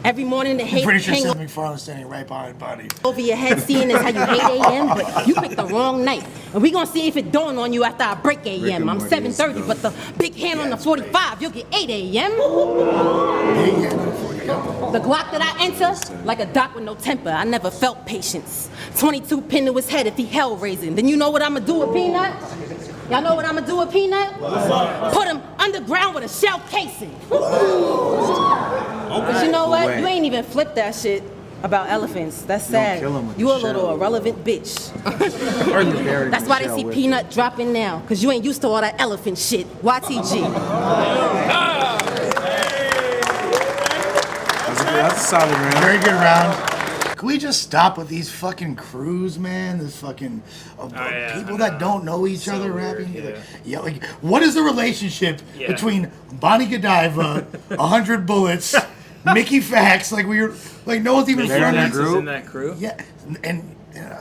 Every morning the I'm hate pretty sure hang Seth MacFarlane's standing right behind Bonnie. over your head, seeing is how you hate AM, but you picked the wrong night. And we gonna see if it dawn on you after I break AM. I'm 7:30, but the big hand on the 45, you'll get 8 AM. The Glock that I enter, like a doc with no temper, I never felt patience. 22 pin to his head if he hell raising. Then you know what I'ma do with Peanut? Y'all know what I'ma do with Peanut? Put him underground with a shell casing. But you know what? You ain't even flipped that shit about elephants. That's sad. kill 'em with You the a little shell. irrelevant bitch. Buried That's the why they shell see with Peanut dropping now, cause you ain't used to all that elephant shit. YTG. That's a solid round. Very good round. Can we just stop with these fucking crews, man? This fucking people that don't know each So other weird, rapping. yeah. Like what is the relationship Yeah. between Bonnie Godiva, 100 Bullets, Mickey Fax? Like we were, like no one's even They're in from a that. group? in that crew. Yeah, and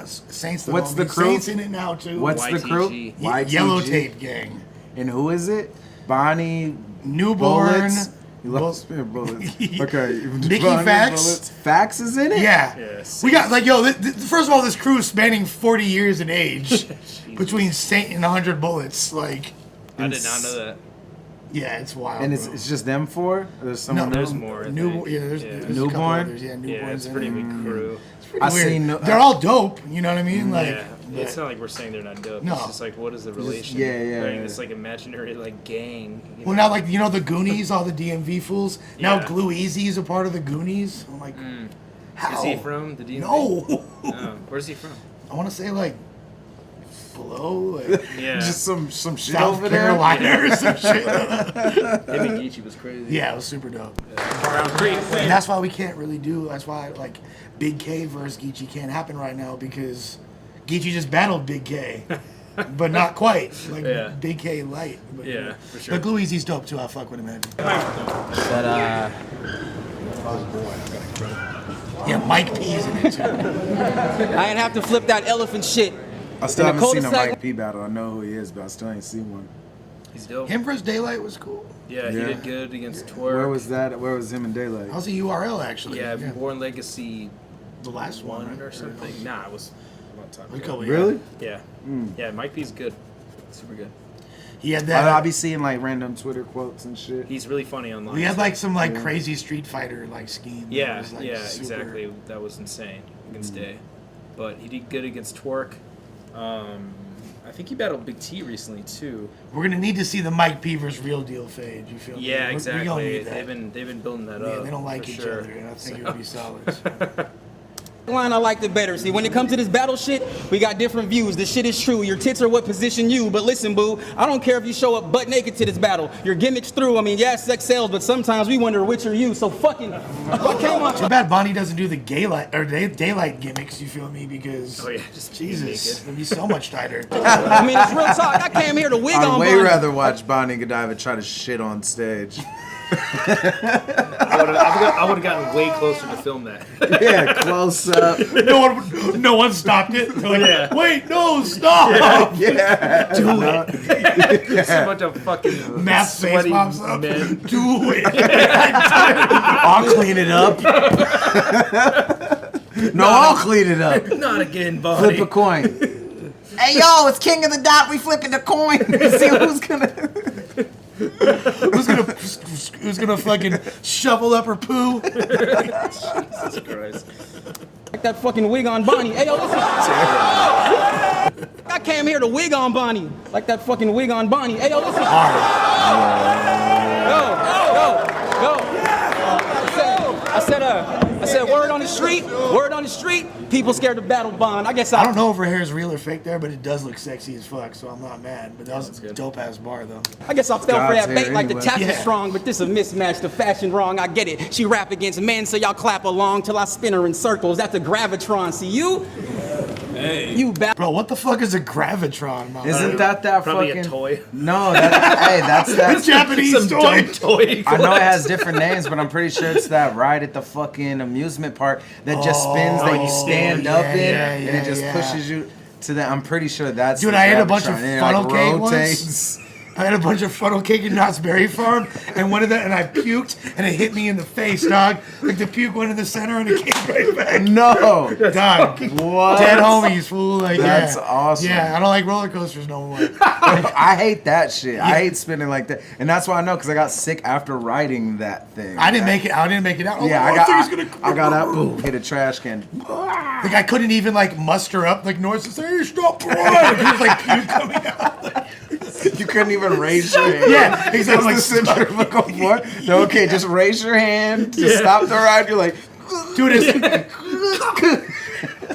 Saints. What's the homie. crew? Saints in it now too. What's the crew? YTG. Yellow Tape Gang? And who is it? Bonnie Newborn. Bullets. You love spin bullets. Okay. Mickey Bonnie Fax? Bullets. Fax is in it? Yeah. Yes. We got like first of all, this crew is spanning 40 years in age between Saint and 100 Bullets. Like, I did not know that. yeah, it's wild. And bro. it's just them four? Or there's someone there's else? more. I Newborn. think. Yeah, there's a couple Newborn? others. Yeah, Newborn's Yeah, it's a in pretty it. big crew. Pretty I weird. seen They're all dope. You know what I mean? Like, Yeah, it's not like we're saying they're not dope. No. It's just like, what is the relation? yeah, Right? yeah. It's like imaginary like gang. You well, know? now like the Goonies, all the DMV fools. Now Yeah. Glue Easy is a part of the Goonies. I'm like, how? Is he from the DMV? No. Oh, where's he from? I want to say like below, like Yeah. Just some shit South over there? Carolina or some shit. Him and Geechee was crazy. Yeah, it was super dope. Brown Creek. And that's why we can't really do. That's why like Big K versus Geechee can't happen right now because Geechee just battled Big K, but not quite like Yeah. Big K light. But, Yeah, for sure. But Glue Easy's dope too. I fuck with him heavy. Yeah, Mike P's in it too. I ain't have to flip that elephant shit. I still In the haven't seen a cul-de-sac- Mike P battle. I know who he is, but I still ain't seen one. He's dope. Him versus Daylight was cool. Yeah, he Yeah. did good against Twerk. Where was that? Where was him in Daylight? How's the URL actually? Yeah, Born Legacy the last one 1 right? or something. Nah, it was a long time We ago. go, Really? Yeah. Yeah, Mike P's good. Super good. He had that. I'll be seeing like random Twitter quotes and shit. He's really funny online. we had like some like crazy Street Fighter like scheme. that Yeah, was, like, yeah, super- exactly. That was insane against Day. But he did good against Twerk. I think he battled Big T recently too. We're gonna need to see the Mike P versus Real Deal fade. You feel me? Yeah, We exactly. gonna need that. They've been building that Yeah, up. they don't like for each sure. other, and I think it would be solid. Line I liked it better. See, when it comes to this battle shit, we got different views. This shit is true. Your tits are what position you. But listen, boo, I don't care if you show up butt naked to this battle. Your gimmicks through. I mean, yeah, sex sells, but sometimes we wonder which are you. So fucking, what came on? Too bad Bonnie doesn't do the daylight gimmicks. You feel me? Because Oh yeah, just be Jesus, naked. it'd be so much tighter. I mean, it's real talk. I came here to wig I'd on way Bonnie. rather watch Bonnie Godiva try to shit on stage. I would have gotten way closer to film that. Yeah, close up. no one stopped it. They're like, Yeah. wait, no, stop. Yeah. Do it. Just a bunch of fucking Mass face sweaty pops up. men. Do it. I'll clean it up. No, I'll clean it up. Not again, Bonnie. Flip a coin. Hey, yo, it's King of the Dot. We flipping the coin. See who's gonna. Who's gonna fucking shovel up her poo? Jesus Christ. Like that fucking wig on Bonnie. Hey, yo, listen. I came here to wig on Bonnie. Like that fucking wig on Bonnie. Hey, yo, listen. Yo. I said, word on the street, people scared to battle Bond. I guess I don't know if her hair is real or fake there, but it does look sexy as fuck, so I'm not mad. But that was a good. dope ass bar though. I guess I fell for God's that bait hair like the anyway. tap is Yeah. strong, but this a mismatch, the fashion wrong, I get it. She rap against men, so y'all clap along till I spin her in circles. That's a gravitron. See you? Hey. You Bro, what the fuck is a gravitron? My Isn't man? that Probably fucking a toy. No, that's that. Japanese Some toy? dumb toy. I know it has different names, but I'm pretty sure it's that ride at the fucking amusement park that just spins that you stand up in, and it just pushes you to that. I'm pretty sure that's Dude, the I ate a bunch Gravitron, of and it, funnel cake once. rotates. I had a bunch of funnel cake in Knott's Berry Farm, and one of them, and I puked, and it hit me in the face, dog. Like the puke went in the center, and it came right back. No, dog. What? Dead homies, fool. Like, That's awesome. Yeah, I don't like roller coasters no more. I hate that shit. Yeah. I hate spinning like that, and that's why I know because I got sick after riding that thing. I didn't make it. I didn't make it out. Yeah, I got out. Boom, hit a trash can. Like I couldn't even like muster up like North to say, "Hey, stop running." It was like puke coming out. You couldn't even raise your hand. Yeah, exactly. Like centrifugal force. No, okay, just raise your hand to stop the ride. You're like, dude, it's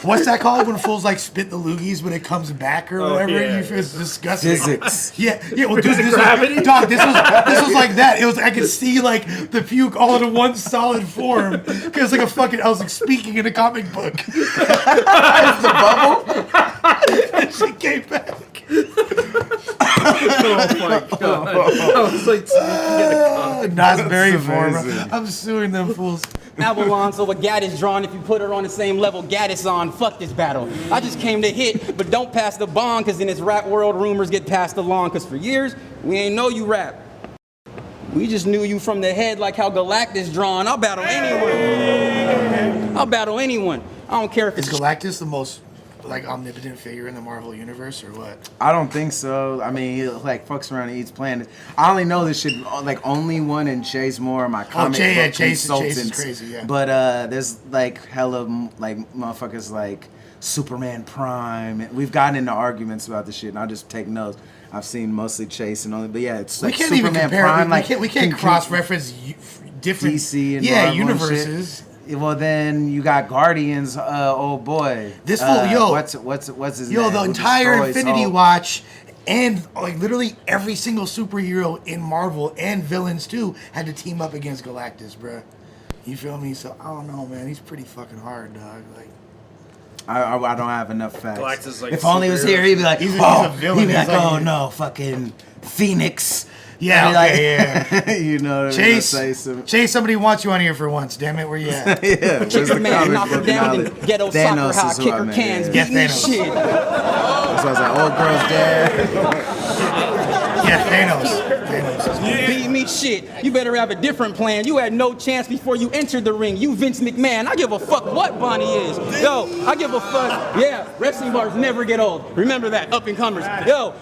what's that called when fools like spit the loogies when it comes back or whatever? Yeah. You feel it's disgusting. Physics. Yeah. Well, dude, this gravity? Dog, this was like that. It was I could see like the puke all in one solid form. It was like a fucking I was like speaking in a comic book. the bubble. And she came back. Oh my god! I was like, Knott's Berry Farm. amazing. I'm suing them fools. Avalon, so a Gaddis drawn. If you put her on the same level, Gaddis on. Fuck this battle. I just came to hit, but don't pass the bond, cause in this rap world, rumors get passed along. Cause for years, we ain't know you rap. We just knew you from the head, like how Galactus drawn. I'll battle anyone. I'll battle anyone. I don't care if Is Galactus the most like omnipotent figure in the Marvel universe or what? I don't think so. I mean, he like fucks around and eats planets. I only know this shit like only one in Chase Moore, my comic book Chase consultants. is crazy, yeah. But there's like hella like motherfuckers like Superman Prime. We've gotten into arguments about this shit, and I just take notes. I've seen mostly Chase and only, but yeah, it's like We can't Superman even compare. Prime. We can't cross-reference different DC and Marvel universes. And shit. Well, then you got Guardians. Oh boy, This fool, yo, what's his name? Yo, the Who entire destroys Infinity all- Watch and like literally every single superhero in Marvel and villains too had to team up against Galactus, bruh. You feel me? So I don't know, man. He's pretty fucking hard, dog. Like I don't have enough facts. Galactus, like, if only he was here, he'd be like, He's a villain. He'd be like, He's like- oh no, fucking Phoenix. Yeah, I'd be okay, like, you know what I mean? Chase, Say some, Chase, somebody wants you on here for once. Damn it, where you at? yeah, where's kick the a man, comic knock her book down, knowledge? and ghetto Thanos soccer, how I is who kick I her meant, cans, yeah. beat me Thanos. shit. So I was like, old girl's dead. Yeah, Thanos. Beat me shit. You better have a different plan. You had no chance before you entered the ring. You Vince McMahon. I give a fuck what Bonnie is. Yo, I give a fuck. Yeah, wrestling bars never get old. Remember that, up and comers. Yo,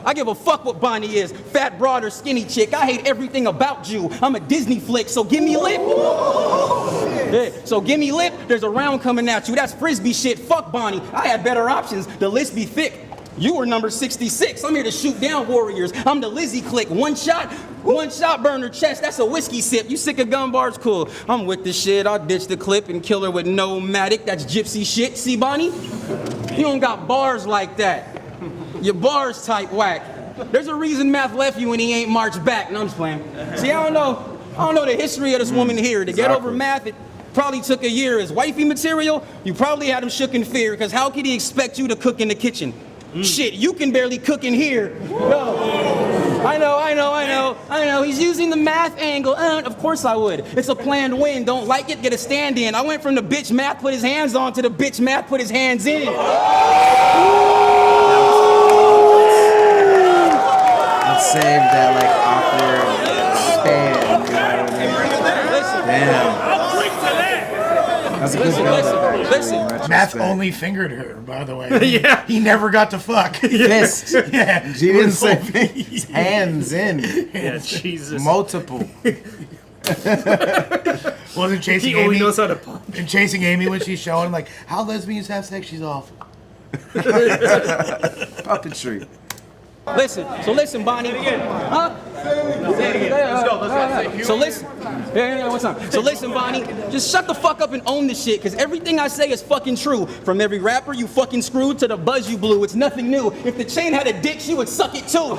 I give a fuck what Bonnie is. Fat, broad, or skinny chick. I hate everything about you. I'm a Disney flick, so give me lip. Yeah, so give me lip. There's a round coming at you. That's frisbee shit. Fuck Bonnie. I had better options. The list be thick. You were number 66. I'm here to shoot down warriors. I'm the Lizzie click. One shot, burn her chest. That's a whiskey sip. You sick of gun bars? Cool. I'm with the shit. I'll ditch the clip and kill her with no matic. That's gypsy shit. See, Bonnie? You don't got bars like that. Your bars type whack. There's a reason Math left you and he ain't marched back. No, I'm just playing. See, I don't know the history of this woman here. To get over Math, it probably took a year. As wifey material, you probably had him shook in fear, because how could he expect you to cook in the kitchen? Shit, you can barely cook in here. No. I know. He's using the Math angle. Of course I would. It's a planned win. Don't like it, get a stand in. I went from the bitch Math put his hands on to the bitch Math put his hands in. Let's save that like awkward span. You know what I mean? Damn. That's a good build-up. Listen. Math only fingered her, by the way. Yeah. He never got to fuck. Fist. Yeah. She didn't say fist. Hands in. yeah, Jesus. Multiple. Wasn't chasing He only Amy. knows how to punch. And chasing Amy when she's showing like how lesbians have sex. She's off. Puppetry. Listen, Bonnie. Huh? Let's go. So listen. What's up? So listen, Bonnie. Just shut the fuck up and own this shit, because everything I say is fucking true. From every rapper you fucking screwed to the buzz you blew, it's nothing new. If the chain had a dick, she would suck it too.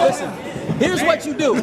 Listen. Here's what you do.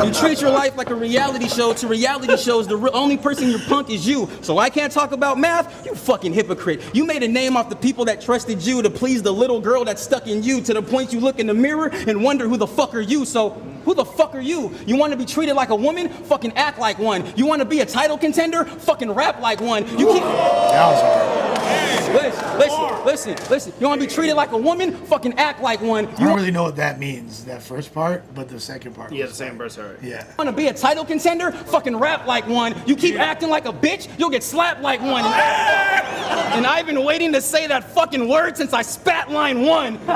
You treat your life like a reality show. To reality shows, the only person you're punk is you. So I can't talk about Math? You fucking hypocrite. You made a name off the people that trusted you to please the little girl that's stuck in you, to the point you look in the mirror and wonder who the fuck are you. So who the fuck are you? You want to be treated like a woman? Fucking act like one. You want to be a title contender? Fucking rap like one. You keep... That was hard. Listen. You want to be treated like a woman? Fucking act like one. I don't really know what that means, that first part, but the second part. Yeah, was the second like- verse, alright. Yeah. Want to be a title contender? Fucking rap like one. You keep acting like a bitch, you'll get slapped like one. And I've been waiting to say that fucking word since I spat line 1. He's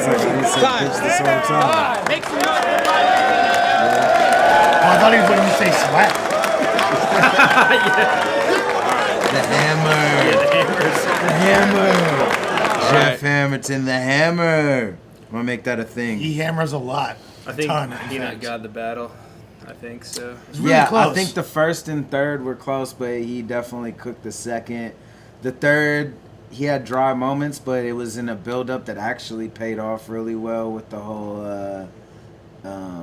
like, he said bitch this whole time. Make some noise. Oh, I thought he was going to say slap. The hammer. The hammer. Jeff Hamilton, the hammer. I'm gonna make that a thing. He hammers a lot. I think ton, in Peanut fact. got the battle. I think so. It's really Yeah, close. I think the first and third were close, but he definitely cooked the second. The third, he had dry moments, but it was in a build-up that actually paid off really well with the whole,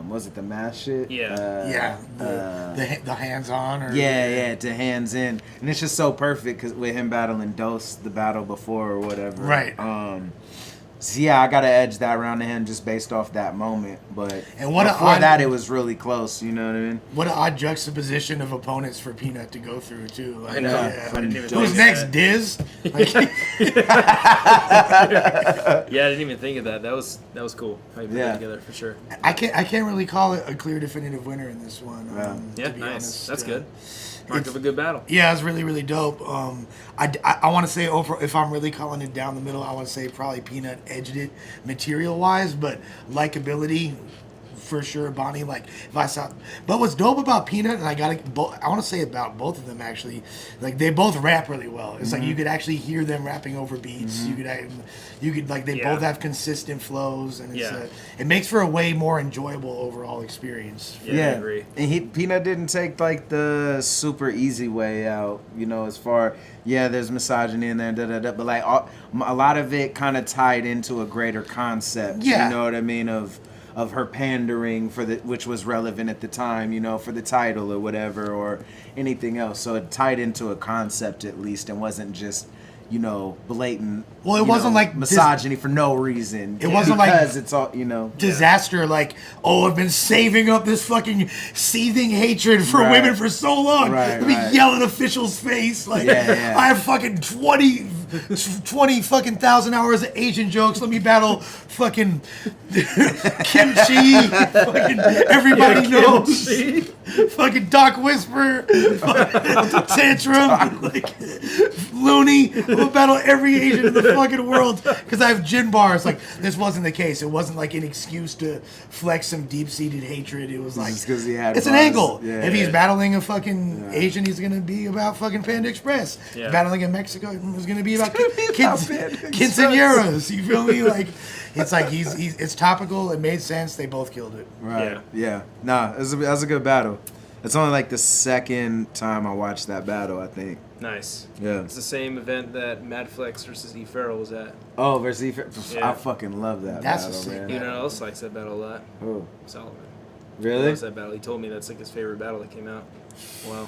was it the mash shit? Yeah. The hands-on. Or, Yeah, to hands in. And it's just so perfect because with him battling Dose the battle before or whatever. Right. So yeah, I got to edge that round to him just based off that moment. But And what a before odd- that, it was really close. You know what I mean? What an odd juxtaposition of opponents for Peanut to go through, too. Like, I know. yeah. I didn't even Who's think next? of that. Diz? Like, Yeah, I didn't even think of that. That was cool. How you put Yeah. that together for sure. I can't really call it a clear definitive winner in this one. Yeah, to be nice. honest. That's good. Mark of a good battle. Yeah, it's really, really dope. I want to say if I'm really calling it down the middle, I want to say probably Peanut edged it material-wise, but likability, for sure, Bonnie. Like if I saw, but what's dope about Peanut, and I want to say about both of them actually, like they both rap really well. It's like you could actually hear them rapping over beats. You could like they Yeah. both have consistent flows, and it's, Yeah. it makes for a way more enjoyable overall experience. Yeah, I agree. And Peanut didn't take like the super easy way out, you know, as far, there's misogyny in there, but like a lot of it kind of tied into a greater concept, Yeah. you know what I mean, of her pandering which was relevant at the time, you know, for the title or whatever, or anything else. So it tied into a concept at least and wasn't just, you know, blatant. Well, it you wasn't know, like misogyny for no reason. It wasn't like- because it's all, you know. Disaster, like, oh, I've been saving up this fucking seething hatred for Right. women for so long. Right, Let me right. yell in official's face. Like, Yeah. I have fucking 20 fucking thousand hours of Asian jokes. Let me battle fucking kimchi. Fucking everybody knows. Fucking Doc Whisper. Fucking Tantrum. Like, Looney. I'm gonna battle every Asian in the fucking world because I have gin bars. Like, this wasn't the case. It wasn't like an excuse to flex some deep-seated hatred. It was like, just 'cause he had it's an bars. angle. Yeah. If he's battling a fucking Asian, he's gonna be about fucking Panda Express. Yeah. Battling in Mexico, he's gonna be about about Panda quinceañeras. You feel me? Like, it's like it's topical. It made sense. They both killed it. Right. Yeah. Nah, that was a good battle. It's only like the second time I watched that battle, I think. Nice. Yeah. It's the same event that Madflex versus E. Farrell was at. Oh, versus Efe. Yeah. I fucking love that That's a battle, sick man. You know who else likes that battle a lot? Oh, Solomon. He really? loves that battle. He told me that's like his favorite battle that came out. Wow.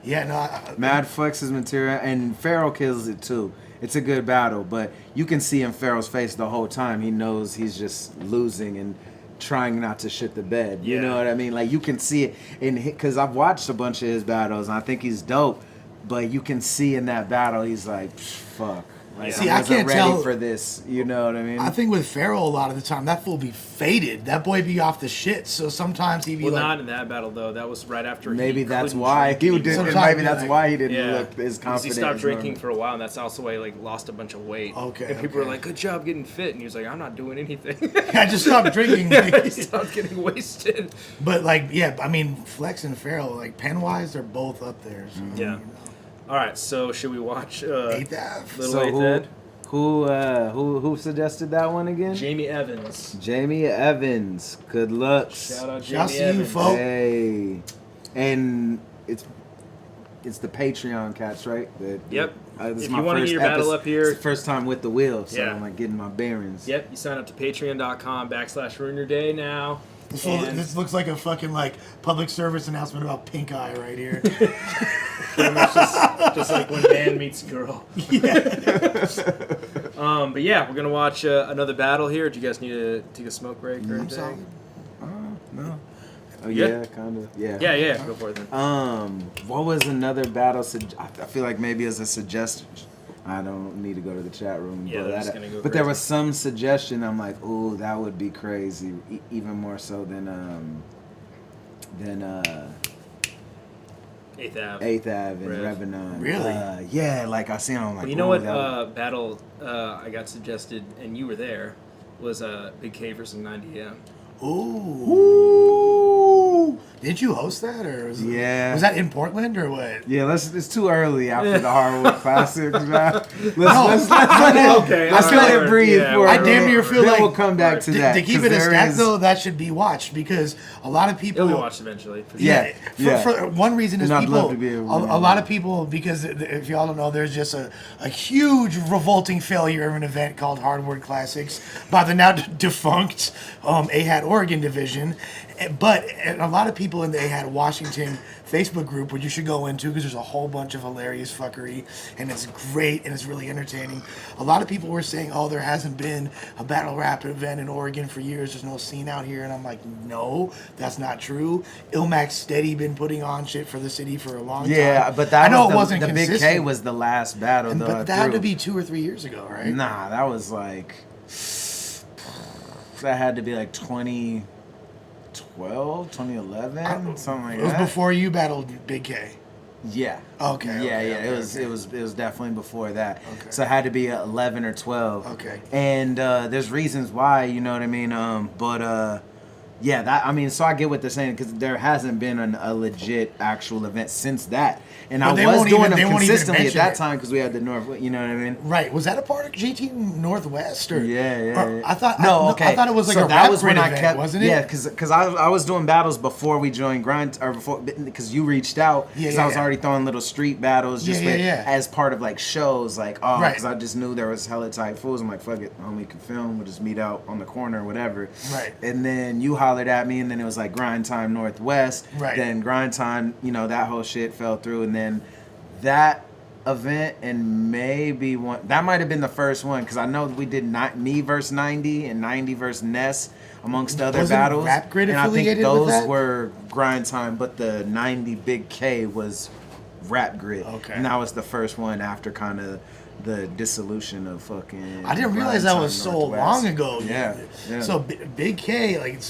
Yeah, no. Mad Flex's material, and Farrell kills it too. It's a good battle, but you can see in Farrell's face the whole time. He knows he's just losing and trying not to shit the bed. You Yeah. know what I mean? Like, you can see it because I've watched a bunch of his battles, and I think he's dope. But you can see in that battle, he's like, fuck. Like, See, I I wasn't can't ready tell- for this. You know what I mean? I think with Farrell, a lot of the time, that fool be faded. That boy be off the shit. So sometimes he be Well, like, not in that battle though. That was right after. maybe he that's couldn't why drink he anymore. didn't. Sometimes Maybe be that's like- why he didn't Yeah, look as because confident. he stopped as drinking normal. for a while, and that's also why he like lost a bunch of weight. Okay, And people okay. were like, "Good job getting fit," and he was like, "I'm not doing anything." I just stopped drinking. He stopped getting wasted. But like, yeah, I mean, Flex and Farrell, like pen wise, they're both up there. So, Yeah. All right, so should we watch Eighth Ave. Little So Eighth Ed? who suggested that one again? Jamie Evans. Jamie Evans. Good looks. Shout out Jamie Shouts to you, Evans. folks. Hey, and it's the Patreon cats, right? Yep. This is If my you wanna first get your battle up here- it's the first time with the wheel, so Yeah. I'm like getting my bearings. Yep, you sign up to patreon.com/ruin your day now. This looks like a fucking like public service announcement about pink eye right here. Pretty much just like when man meets girl. But yeah, we're gonna watch another battle here. Do you guys need to take a smoke break or I'm anything? solid. No. Oh, yeah, kind of. Yeah. Yeah. Go for it then. What was another battle? I feel like maybe as a suggestion. I don't need to go to the chat room. Yeah, they're just gonna go but there crazy. was some suggestion. I'm like, ooh, that would be crazy. Even more so than 8th Ave. 8th Ave and Rev. Revenon. Really? Yeah, like I seen. I'm like, Well, you know ooh, what that would- battle I got suggested, and you were there, was Big K versus 90M. Ooh. Did you host that, or was was that in Portland or what? Yeah, it's too early after the Hardwood Classics, man. Let's let Okay, let's let it breathe yeah, for a I damn near feel then like we'll come back to that. To keep 'cause it a there stack is- though, that should be watched because a lot of people. It'll be watched eventually. For sure. Yeah. For one reason is And I'd people, love to be able to a lot of people, because if y'all don't know, there's just a huge revolting failure of an event called Hardwood Classics by the now defunct AHAT Oregon division. But a lot of people in the AHAT Washington Facebook group, which you should go into because there's a whole bunch of hilarious fuckery and it's great and it's really entertaining. A lot of people were saying, oh, there hasn't been a battle rap event in Oregon for years. There's no scene out here. And I'm like, no, that's not true. Illmac's steady been putting on shit for the city for a long time. Yeah, but that I know was it wasn't the Big consistent. K was the last battle though. But that had to be 2 or 3 years ago, right? Nah, that was like that had to be like 2012, 2011, something like It was that. before you battled Big K. Yeah. Okay. Yeah, okay, yeah. okay, It was okay. it was definitely before that. Okay. So it had to be 11 or 12. Okay. And there's reasons why, you know what I mean? Yeah, that I mean, so I get what they're saying because there hasn't been a legit actual event since that. And But they I was won't doing even- they them won't even consistently at mention that it. time because we had the North, you know what I mean? Right. Was that a part of JT Northwest? Or, Yeah. or I thought No, okay. I thought it was like So a that rap was when grid I event, kept, wasn't it? Yeah, because I was doing battles before we joined Grind or before because you reaced out Yeah, because I was yeah. already throwing little street battles just Yeah, with, yeah. as part of like shows like Right. because I just knew there was hella tight fools. I'm like fuck it, we can film. We'll just meet out on the corner or whatever. Right. And then you hollered at me, and then it was like Grind Time Northwest. Right. Then Grind Time, that whole shit fell through, and then that event and maybe one that might have been the first one because I know we did not me versus 90 and 90 versus Ness amongst other Wasn't battles. Rap Grid and I think affiliated with those that? were Grind Time, but the 90 Big K was Rap Grid. Okay. And that was the first one after kind of the dissolution of fucking. I didn't realize Grind that was Time so Northwest. long ago. Yeah. So Big K, like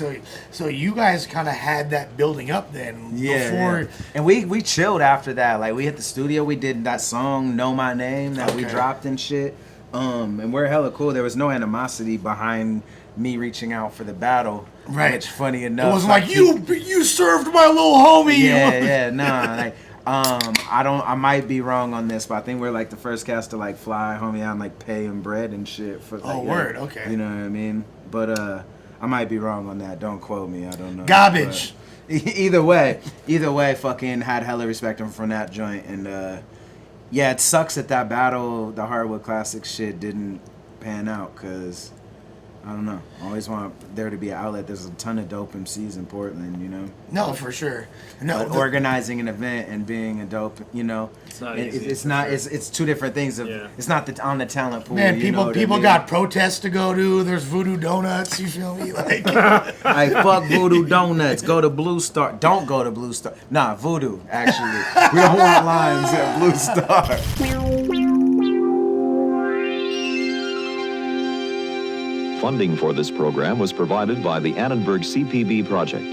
so you guys kind of had that building up then before. Yeah. And we chilled after that. Like we hit the studio, we did that song "Know My Name" that we Okay. dropped and shit. And we're hella cool. There was no animosity behind me reaching out for the battle. Right. Which funny It enough, wasn't like he- you served my little homie. Yeah, nah. Like I might be wrong on this, but I think we're like the first cast to like fly homie out and like pay him bread and shit for like, word, okay. You know what I mean? But I might be wrong on that. Don't quote me. I don't know. Garbage. But either way, fucking had hella respect from that joint, and yeah, it sucks that battle, the Hardwood Classic shit didn't pan out, cause I don't know. I always want there to be an outlet. There's a ton of dope MCs in Portland, No, for sure. No, But organizing an event and being a dope, It's not easy, It's for not. sure. It's two different things. Yeah. It's not on the talent pool. man, you know what I people mean? got protests to go to. There's Voodoo Donuts. You feel me? Like Like fuck Voodoo Donuts. Go to Blue Star. Don't go to Blue Star. Nah, Voodoo. Actually, we don't want lines at Blue Star. Funding for this program was provided by the Annenberg CPB Project.